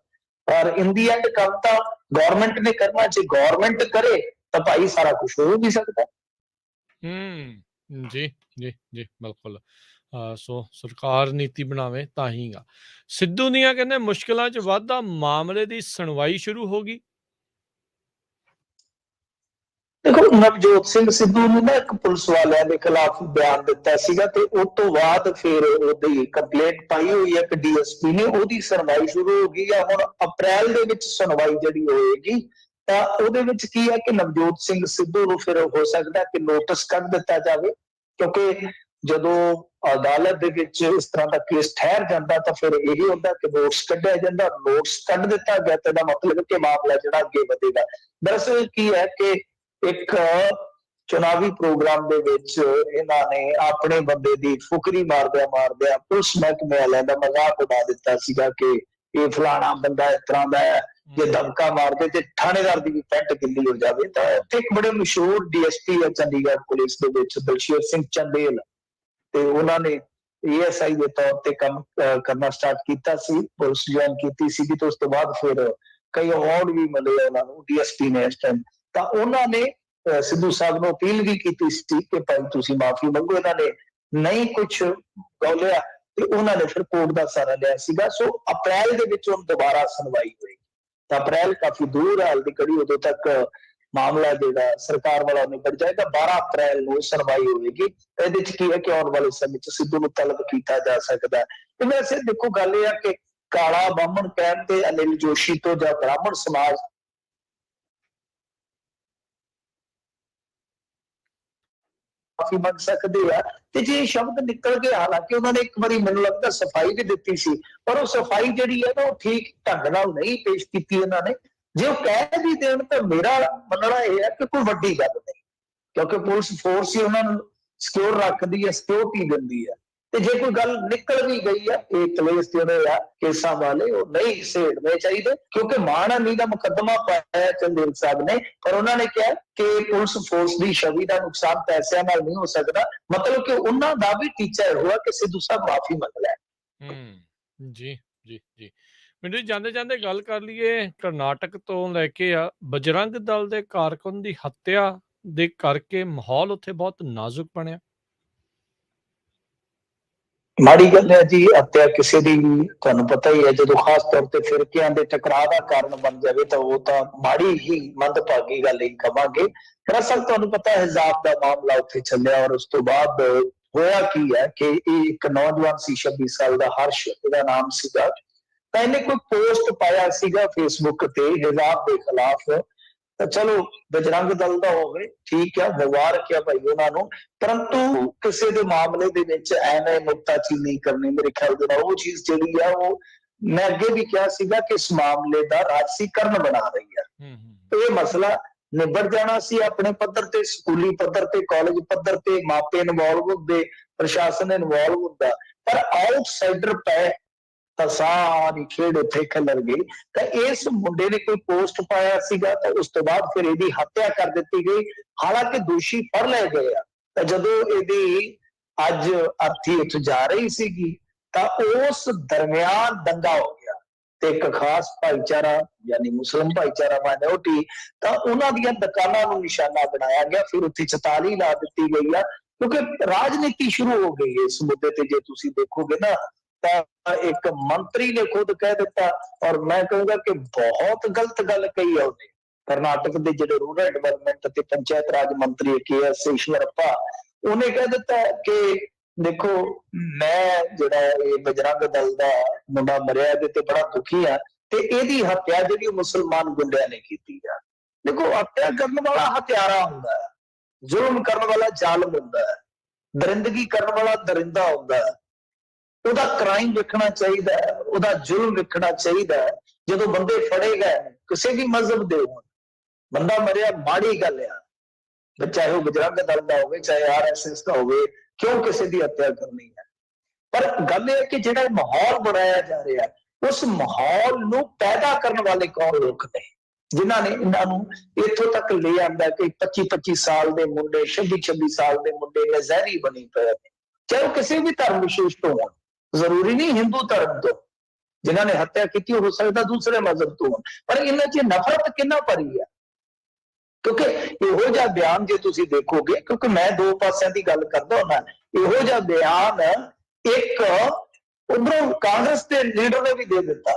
ਪਰ ਇਨ ਦੀ ਐਂਡ ਕੰਮ ਤਾਂ ਗਵਰਨਮੈਂਟ ਨੇ ਕਰਨਾ। ਜੇ ਗਵਰਨਮੈਂਟ ਕਰੇ ਤਾਂ ਭਾਈ ਸਾਰਾ ਕੁਝ ਹੋ ਵੀ ਸਕਦਾ। ਜੀ ਜੀ ਜੀ ਬਿਲਕੁਲ। ਸੋ ਸਰਕਾਰ ਨੀਤੀ ਬਣਾਵੇ ਤਾਂ ਹੀ ਗਾ। ਸਿੱਧੂ ਦੀਆਂ ਕਹਿੰਦੇ ਮੁਸ਼ਕਿਲਾਂ 'ਚ ਵਾਧਾ, ਮਾਮਲੇ ਦੀ ਸੁਣਵਾਈ ਸ਼ੁਰੂ ਹੋ ਗਈ। ਦੇਖੋ, ਨਵਜੋਤ ਸਿੰਘ ਸਿੱਧੂ ਨੇ ਨਾ ਇੱਕ ਪੁਲਿਸ ਵਾਲਿਆਂ ਦੇ ਖਿਲਾਫ ਬਿਆਨ ਦਿੱਤਾ ਸੀਗਾ ਤੇ ਉਸ ਤੋਂ ਬਾਅਦ ਫਿਰ ਉਹਦੀ ਕੰਪਲੇਂਟ ਪਾਈ ਹੋਈ ਹੈ ਕਿ DSP ਨੇ, ਉਹਦੀ ਸੁਣਵਾਈ ਸ਼ੁਰੂ ਹੋ ਗਈ ਆ। ਹੁਣ ਅਪ੍ਰੈਲ ਦੇ ਵਿੱਚ ਸੁਣਵਾਈ ਜਿਹੜੀ ਹੋਏਗੀ ਤਾਂ ਉਹਦੇ ਵਿੱਚ ਕੀ ਹੈ ਕਿ ਨਵਜੋਤ ਸਿੰਘ ਸਿੱਧੂ ਨੂੰ ਫਿਰ ਹੋ ਸਕਦਾ ਕਿ ਨੋਟਿਸ ਕੱਢ ਦਿੱਤਾ ਜਾਵੇ, ਕਿਉਂਕਿ ਜਦੋਂ ਅਦਾਲਤ ਦੇ ਵਿੱਚ ਇਸ ਤਰ੍ਹਾਂ ਦਾ ਕੇਸ ਠਹਿਰ ਜਾਂਦਾ ਤਾਂ ਫਿਰ ਇਹ ਹੁੰਦਾ ਕਿ ਨੋਟਿਸ ਕੱਢਿਆ ਜਾਂਦਾ। ਨੋਟਿਸ ਕੱਢ ਦਿੱਤਾ ਗਿਆ ਤਾਂ ਇਹਦਾ ਮਤਲਬ ਕਿ ਮਾਮਲਾ ਜਿਹੜਾ ਅੱਗੇ ਵਧੇਗਾ। ਦਰਅਸਲ ਕੀ ਹੈ ਕਿ ਇੱਕ ਚੁਣਾਵੀ ਪ੍ਰੋਗਰਾਮ ਦੇ ਵਿੱਚ ਇਹਨਾਂ ਨੇ ਆਪਣੇ ਬੰਦੇ ਦੀ ਫੁਕਰੀ ਮਾਰਦਿਆਂ ਪੁਲਿਸ ਮਹਿਕਮੇ ਵਾਲਿਆਂ ਦਾ ਮਜ਼ਾਕ ਉਡਾ ਦਿੱਤਾ ਸੀਗਾ ਕਿ ਇਹ ਫਲਾਣਾ ਬੰਦਾ ਇਸ ਤਰ੍ਹਾਂ ਦਾ ਹੈ, ਜੇ ਦਮਕਾ ਮਾਰਦੇ ਤੇ ਥਾਣੇਦਾਰ ਦੀ ਵੀ ਪੈਂਟ ਗਿੱਲੀ ਹੋ ਜਾਵੇ। ਤਾਂ ਇੱਥੇ ਇੱਕ ਬੜੇ ਮਸ਼ਹੂਰ DSP ਹੈ ਚੰਡੀਗੜ੍ਹ ਪੁਲਿਸ ਦੇ ਵਿੱਚ, ਦਲਸ਼ੇਰ ਸਿੰਘ ਚੰਦੇਲ, ਤੇ ਉਹਨਾਂ ਨੇ ASI ਦੇ ਤੌਰ ਤੇ ਕੰਮ ਕਰਨਾ ਸਟਾਰਟ ਕੀਤਾ ਸੀ, ਪੁਲਿਸ ਜੁਆਇਨ ਕੀਤੀ ਸੀਗੀ। ਤੇ ਉਸ ਤੋਂ ਬਾਅਦ ਫਿਰ ਕਈ ਅਵਾਰਡ ਵੀ ਮਿਲੇ ਉਹਨਾਂ ਨੂੰ DSP ਨੇ ਇਸ ਟਾਈਮ। ਤਾਂ ਉਹਨਾਂ ਨੇ ਸਿੱਧੂ ਸਾਹਿਬ ਨੂੰ ਅਪੀਲ ਵੀ ਕੀਤੀ ਸੀ ਕਿ ਭਾਈ ਤੁਸੀਂ ਮਾਫੀ ਮੰਗੋ। ਇਹਨਾਂ ਨੇ ਨਹੀਂ ਕੁਛ ਬੋਲਿਆ ਤੇ ਉਹਨਾਂ ਨੇ ਫਿਰ ਕੋਰਟ ਦਾ ਸਹਾਰਾ ਲਿਆ ਸੀਗਾ। ਸੋ ਅਪ੍ਰੈਲ ਦੇ ਵਿੱਚ ਹੁਣ ਦੁਬਾਰਾ ਸੁਣਵਾਈ ਹੋਈ। ਤਾਂ ਅਪ੍ਰੈਲ ਕਾਫੀ ਦੂਰ ਹਾਲ ਦੀ ਘੜੀ, ਉਦੋਂ ਤੱਕ ਮਾਮਲਾ ਜਿਹੜਾ ਸਰਕਾਰ ਵਾਲਾ ਨਿਬੜ ਜਾਏਗਾ। 12 ਅਪ੍ਰੈਲ ਨੂੰ ਸੁਣਵਾਈ ਹੋਵੇਗੀ। ਇਹਦੇ ਚ ਕੀ ਹੈ ਕਿ ਆਉਣ ਵਾਲੇ ਸਮੇਂ ਚ ਸਿੱਧੂ ਨੂੰ ਤਲਬ ਕੀਤਾ ਜਾ ਸਕਦਾ ਹੈ। ਤੇ ਵੈਸੇ ਦੇਖੋ ਗੱਲ ਇਹ ਆ ਕਿ ਕਾਲਾ ਬਾਹਮਣ ਕਹਿਣ ਤੇ ਅਨਿਲ ਜੋਸ਼ੀ ਤੋਂ ਜਾਂ ਬ੍ਰਾਹਮਣ ਸਮਾਜ ਮਾਫੀ ਮੰਗ ਸਕਦੇ ਆ। ਤੇ ਜੇ ਸ਼ਬਦ ਨਿਕਲ ਗਏ, ਹਾਲਾਂਕਿ ਉਹਨਾਂ ਨੇ ਇੱਕ ਵਾਰੀ ਮੈਨੂੰ ਲੱਗਦਾ ਸਫਾਈ ਵੀ ਦਿੱਤੀ ਸੀ, ਪਰ ਉਹ ਸਫਾਈ ਜਿਹੜੀ ਹੈ ਨਾ ਉਹ ਠੀਕ ਢੰਗ ਨਾਲ ਨਹੀਂ ਪੇਸ਼ ਕੀਤੀ ਇਹਨਾਂ ਨੇ। ਜੇ ਉਹ ਕਹਿ ਵੀ ਦੇਣ ਤਾਂ ਮੇਰਾ ਮੰਨਣਾ ਇਹ ਹੈ ਕਿ ਕੋਈ ਵੱਡੀ ਗੱਲ ਨਹੀਂ, ਕਿਉਂਕਿ ਪੁਲਿਸ ਫੋਰਸ ਹੀ ਉਹਨਾਂ ਨੂੰ ਸਿਕਿਉਰ ਰੱਖਦੀ ਹੈ, ਸਿਕਿਉਰਿਟੀ ਦਿੰਦੀ ਹੈ। ਤੇ ਜੇ ਕੋਈ ਗੱਲ ਨਿਕਲ ਵੀ ਗਈ ਆ, ਇਹ ਕਲੇਸ਼ ਜਿਹੜੇ ਆ ਕੇਸਾਂ ਵਾਲੇ ਉਹ ਨਹੀਂ ਸੇੜਨੇ ਚਾਹੀਦੇ, ਕਿਉਂਕਿ ਮਾਣਹਾਨੀ ਦਾ ਮੁਕੱਦਮਾ ਪਾਇਆ ਚੰਦੇਲ ਸਾਹਿਬ ਨੇ, ਪਰ ਉਹਨਾਂ ਨੇ ਕਿਹਾ ਕਿ ਪੁਲਿਸ ਫੋਰਸ ਦੀ ਛਵੀ ਦਾ ਨੁਕਸਾਨ ਪੈਸਿਆਂ ਨਾਲ ਨਹੀਂ ਹੋ ਸਕਦਾ, ਮਤਲਬ ਕਿ ਉਹਨਾਂ ਦਾ ਵੀ ਟੀਚਾ ਇਹ ਹੋਇਆ ਕਿ ਸਿੱਧੂ ਸਾਹਿਬ ਮਾਫੀ ਮੰਗ ਲੈਣ। ਜੀ ਜੀ ਜੀ ਮੈਨੂੰ ਜਾਂਦੇ ਜਾਂਦੇ ਗੱਲ ਕਰ ਲਈਏ ਕਰਨਾਟਕ ਤੋਂ ਲੈ ਕੇ ਆ ਬਜਰੰਗ ਦਲ ਦੇ ਕਾਰਕੁਨ ਦੀ ਹੱਤਿਆ ਦੇ ਕਰਕੇ ਮਾਹੌਲ ਉੱਥੇ ਬਹੁਤ ਨਾਜ਼ੁਕ ਬਣਿਆ। ਮਾੜੀ ਗੱਲ ਹੈ ਜੀ, ਹੱਤਿਆ ਕਿਸੇ ਦੀ ਵੀ ਤੁਹਾਨੂੰ ਪਤਾ ਹੀ ਹੈ, ਜਦੋਂ ਖਾਸ ਤੌਰ ਤੇ ਫਿਰਕਿਆਂ ਦੇ ਟਕਰਾਅ ਦਾ ਕਾਰਨ ਬਣ ਜਾਵੇ ਤਾਂ ਉਹ ਤਾਂ ਮਾੜੀ ਹੀ ਮੰਦਭਾਗੀ ਗੱਲ ਹੀ ਕਵਾਂਗੇ। ਦਰਅਸਲ ਤੁਹਾਨੂੰ ਪਤਾ ਹੈ ਹਿਜ਼ਾਬ ਦਾ ਮਾਮਲਾ ਉੱਥੇ ਚੱਲਿਆ, ਔਰ ਉਸ ਤੋਂ ਬਾਅਦ ਹੋਇਆ ਕੀ ਹੈ ਕਿ ਇਹ ਇੱਕ ਨੌਜਵਾਨ ਸੀ 26 ਸਾਲ ਦਾ ਹਰਸ਼ ਇਹਦਾ ਨਾਮ ਸੀਗਾ, ਤਾਂ ਇਹਨੇ ਕੋਈ ਪੋਸਟ ਪਾਇਆ ਸੀਗਾ ਫੇਸਬੁੱਕ ਤੇ ਹਿਜ਼ਾਬ ਦੇ ਖਿਲਾਫ। ਤਾਂ ਚਲੋ ਬਜਰੰਗ ਦਲ ਦਾ ਹੋਵੇ ਠੀਕ ਹੈ, ਮੁਬਾਰਕ ਹੈ ਭਾਈ ਉਹਨਾਂ ਨੂੰ, ਪਰੰਤੂ ਕਿਸੇ ਦੇ ਮਾਮਲੇ ਦੇ ਵਿੱਚ ਐਵੇਂ ਨੁਕਤਾਚੀਨੀ ਨਹੀਂ ਕਰਨੀ। ਮੇਰੇ ਖਿਆਲ ਦੇ ਨਾਲ ਉਹ ਚੀਜ਼ ਜਿਹੜੀ ਆ ਉਹ ਮੈਂ ਅੱਗੇ ਵੀ ਕਿਹਾ ਸੀਗਾ ਕਿ ਇਸ ਮਾਮਲੇ ਦਾ ਰਾਜਸੀਕਰਨ ਬਣਾ ਰਹੀ ਹੈ। ਇਹ ਮਸਲਾ ਨਿਬੜ ਜਾਣਾ ਸੀ ਆਪਣੇ ਪੱਧਰ ਤੇ, ਸਕੂਲੀ ਪੱਧਰ ਤੇ, ਕਾਲਜ ਪੱਧਰ ਤੇ, ਮਾਪੇ ਇਨਵੋਲਵ ਹੁੰਦੇ, ਪ੍ਰਸ਼ਾਸਨ ਇਨਵੋਲਵ ਹੁੰਦਾ, ਪਰ ਆਊਟਸਾਈਡਰ ਪੈ ਤਾਂ ਸਾਰੀ ਖੇਡ ਉੱਥੇ ਖਿਲਰ ਗਈ। ਤਾਂ ਇਸ ਮੁੰਡੇ ਨੇ ਕੋਈ ਪੋਸਟ ਪਾਇਆ ਸੀਗਾ, ਤਾਂ ਉਸ ਤੋਂ ਬਾਅਦ ਫਿਰ ਇਹਦੀ ਹੱਤਿਆ ਕਰ ਦਿੱਤੀ ਗਈ, ਹਾਲਾਂਕਿ ਦੋਸ਼ੀ ਫੜ ਲਏ ਗਏ ਆ। ਤਾਂ ਜਦੋਂ ਇਹਦੀ ਅੱਜ ਅਰਥੀ ਉੱਥੇ ਜਾ ਰਹੀ ਸੀਗੀ ਤਾਂ ਉਸ ਦਰਮਿਆਨ ਦੰਗਾ ਹੋ ਗਿਆ, ਤੇ ਇੱਕ ਖਾਸ ਭਾਈਚਾਰਾ ਯਾਨੀ ਮੁਸਲਿਮ ਭਾਈਚਾਰਾ ਮਾਈਨੋਰਟੀ, ਤਾਂ ਉਹਨਾਂ ਦੀਆਂ ਦੁਕਾਨਾਂ ਨੂੰ ਨਿਸ਼ਾਨਾ ਬਣਾਇਆ ਗਿਆ, ਫਿਰ ਉੱਥੇ 44 ਲਾ ਦਿੱਤੀ ਗਈ ਆ, ਕਿਉਂਕਿ ਰਾਜਨੀਤੀ ਸ਼ੁਰੂ ਹੋ ਗਈ ਇਸ ਮੁੱਦੇ ਤੇ। ਜੇ ਤੁਸੀਂ ਦੇਖੋਗੇ ਨਾ ਤਾਂ ਇੱਕ ਮੰਤਰੀ ਨੇ ਖੁਦ ਕਹਿ ਦਿੱਤਾ, ਔਰ ਮੈਂ ਕਹੂੰਗਾ ਕਿ ਬਹੁਤ ਗਲਤ ਗੱਲ ਕਹੀ ਹੈ ਉਹਨੇ, ਕਰਨਾਟਕ ਦੇ ਜਿਹੜੇ ਰੂਰਲ ਡਿਵੈਲਪਮੈਂਟ ਤੇ ਪੰਚਾਇਤ ਰਾਜ ਮੰਤਰੀ ਕੇ.ਐਸ. ਈਸ਼ਵਰਪਾ, ਉਹਨੇ ਕਹਿ ਦਿੱਤਾ ਕਿ ਦੇਖੋ ਮੈਂ ਜਿਹੜਾ ਇਹ ਬਜਰੰਗ ਦਲ ਦਾ ਮੁੰਡਾ ਮਰਿਆ ਇਹਦੇ ਤੇ ਬੜਾ ਦੁਖੀ ਆ, ਤੇ ਇਹਦੀ ਹੱਤਿਆ ਜਿਹੜੀ ਮੁਸਲਮਾਨ ਗੁੰਡਿਆਂ ਨੇ ਕੀਤੀ ਆ। ਦੇਖੋ ਹੱਤਿਆ ਕਰਨ ਵਾਲਾ ਹਥਿਆਰਾ ਹੁੰਦਾ ਹੈ, ਜ਼ੁਲਮ ਕਰਨ ਵਾਲਾ ਜ਼ਾਲਮ ਹੁੰਦਾ ਹੈ, ਦਰਿੰਦਗੀ ਕਰਨ ਵਾਲਾ ਦਰਿੰਦਾ ਹੁੰਦਾ ਹੈ। ਉਹਦਾ ਕ੍ਰਾਈਮ ਵੇਖਣਾ ਚਾਹੀਦਾ ਹੈ, ਉਹਦਾ ਜ਼ੁਲਮ ਵੇਖਣਾ ਚਾਹੀਦਾ ਹੈ। ਜਦੋਂ ਬੰਦੇ ਫੜੇ ਗਏ ਕਿਸੇ ਵੀ ਮਜ਼ਹਬ ਦੇ ਹੋਣ, ਬੰਦਾ ਮਰਿਆ ਮਾੜੀ ਗੱਲ ਆ, ਚਾਹੇ ਉਹ ਬਜਰੰਗ ਦਲ ਦਾ ਹੋਵੇ ਚਾਹੇ RSS ਦਾ ਹੋਵੇ, ਕਿਉਂ ਕਿਸੇ ਦੀ ਹੱਤਿਆ ਕਰਨੀ ਹੈ। ਪਰ ਗੱਲ ਇਹ ਕਿ ਜਿਹੜਾ ਮਾਹੌਲ ਬਣਾਇਆ ਜਾ ਰਿਹਾ, ਉਸ ਮਾਹੌਲ ਨੂੰ ਪੈਦਾ ਕਰਨ ਵਾਲੇ ਕੌਣ ਲੋਕ ਨੇ ਜਿਨ੍ਹਾਂ ਨੇ ਇਹਨਾਂ ਨੂੰ ਇੱਥੋਂ ਤੱਕ ਲੈ ਆਂਦਾ ਕਿ 25-25 ਸਾਲ ਦੇ ਮੁੰਡੇ, 26-26 ਸਾਲ ਦੇ ਮੁੰਡੇ ਨਜ਼ਰੀ ਬਣੀ ਪਏ ਨੇ, ਚਾਹੇ ਉਹ ਕਿਸੇ ਵੀ ਧਰਮ ਵਿਸ਼ੇਸ਼ ਤੋਂ ਹੋਣ, ਜ਼ਰੂਰੀ ਨਹੀਂ ਹਿੰਦੂ ਧਰਮ ਤੋਂ। ਜਿਨ੍ਹਾਂ ਨੇ ਹੱਤਿਆ ਕੀਤੀ ਹੋ ਸਕਦਾ ਦੂਸਰੇ ਮਜ਼ਹਬ ਤੋਂ ਹੋਣ, ਪਰ ਇਹਨਾਂ 'ਚ ਨਫ਼ਰਤ ਕਿੰਨਾ ਭਰੀ ਹੈ। ਕਿਉਂਕਿ ਇਹੋ ਜਿਹਾ ਬਿਆਨ ਜੇ ਤੁਸੀਂ ਦੇਖੋਗੇ, ਕਿਉਂਕਿ ਮੈਂ ਦੋ ਪਾਸਿਆਂ ਦੀ ਗੱਲ ਕਰਦਾ ਹੁੰਦਾ, ਇਹੋ ਜਿਹਾ ਬਿਆਨ ਇੱਕ ਉਧਰੋਂ ਕਾਂਗਰਸ ਦੇ ਲੀਡਰ ਨੇ ਵੀ ਦੇ ਦਿੱਤਾ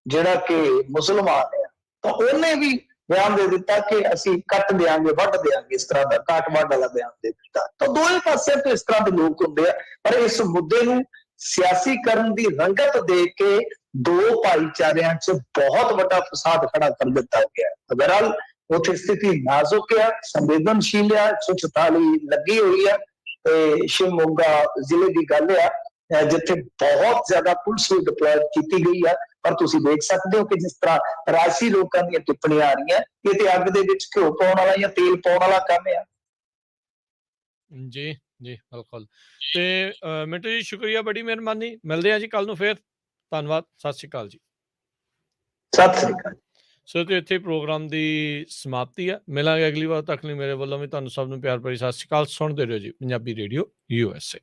ਜਿਹੜਾ ਕਿ ਮੁਸਲਮਾਨ ਹੈ, ਤਾਂ ਉਹਨੇ ਵੀ ਬਿਆਨ ਦੇ ਦਿੱਤਾ ਕਿ ਅਸੀਂ ਕੱਟ ਦਿਆਂਗੇ, ਵੱਢ ਦਿਆਂਗੇ, ਇਸ ਤਰ੍ਹਾਂ ਦਾ ਕਾਟ ਵੱਢ ਵਾਲਾ ਬਿਆਨ ਦੇ ਦਿੱਤਾ। ਤਾਂ ਦੋਵੇਂ ਪਾਸਿਆਂ ਤੋਂ ਇਸ ਤਰ੍ਹਾਂ ਦੇ ਲੋਕ ਹੁੰਦੇ ਆ, ਪਰ ਇਸ ਮੁੱਦੇ ਨੂੰ ਸਿਆਸੀਕਰਨ ਦੀ ਰੰਗਤ ਦੇ ਕੇ ਦੋ ਭਾਈਚਾਰਿਆਂ 'ਚ ਬਹੁਤ ਵੱਡਾ ਫਸਾਦ ਖੜਾ ਕਰ ਦਿੱਤਾ ਗਿਆ। ਬਹਰਹਾਲ ਉੱਥੇ ਸਥਿਤੀ ਨਾਜ਼ੁਕ ਆ, ਸੰਵੇਦਨਸ਼ੀਲ ਆ, 144 ਲੱਗੀ ਹੋਈ ਆ, ਤੇ ਸ਼ਿਵਮੋਗਾ ਜ਼ਿਲ੍ਹੇ ਦੀ ਗੱਲ ਆ ਜਿੱਥੇ ਬਹੁਤ ਜ਼ਿਆਦਾ ਪੁਲਿਸ ਨੂੰ ਡਿਪਲੋਇਡ ਕੀਤੀ ਗਈ ਆ। ਪਰ ਤੁਸੀਂ ਦੇਖ ਸਕਦੇ ਹੋ ਕਿ ਜਿਸ ਤਰ੍ਹਾਂ ਰਾਜਸੀ ਲੋਕਾਂ ਦੀਆਂ ਟਿੱਪਣੀਆਂ ਆ ਰਹੀਆਂ, ਇਹ ਤੇ ਅੱਗ ਦੇ ਵਿੱਚ ਘਿਓ ਪਾਉਣ ਵਾਲਾ ਜਾਂ ਤੇਲ ਪਾਉਣ ਵਾਲਾ ਕੰਮ ਆ। ਜੀ ਜੀ ਬਿਲਕੁਲ। ਤੇ ਮਿੰਟੂ ਜੀ ਸ਼ੁਕਰੀਆ, ਬੜੀ ਮਿਹਰਬਾਨੀ। ਮਿਲਦੇ ਆ ਜੀ ਕੱਲ ਨੂੰ ਫੇਰ। ਧੰਨਵਾਦ, ਸਤਿ ਸ਼੍ਰੀ ਅਕਾਲ ਜੀ। ਸਤਿ ਸ੍ਰੀ ਅਕਾਲ। ਸੋ ਤੇ ਇੱਥੇ ਪ੍ਰੋਗਰਾਮ ਦੀ ਸਮਾਪਤੀ ਆ। ਮਿਲਾਂਗੇ ਅਗਲੀ ਵਾਰ, ਤੱਕ ਲਈ ਮੇਰੇ ਵੱਲੋਂ ਵੀ ਤੁਹਾਨੂੰ ਸਭ ਨੂੰ ਪਿਆਰ ਭਰੀ ਸਤਿ ਸ਼੍ਰੀ ਅਕਾਲ। ਸੁਣਦੇ ਰਹੋ ਜੀ ਪੰਜਾਬੀ ਰੇਡੀਓ USA।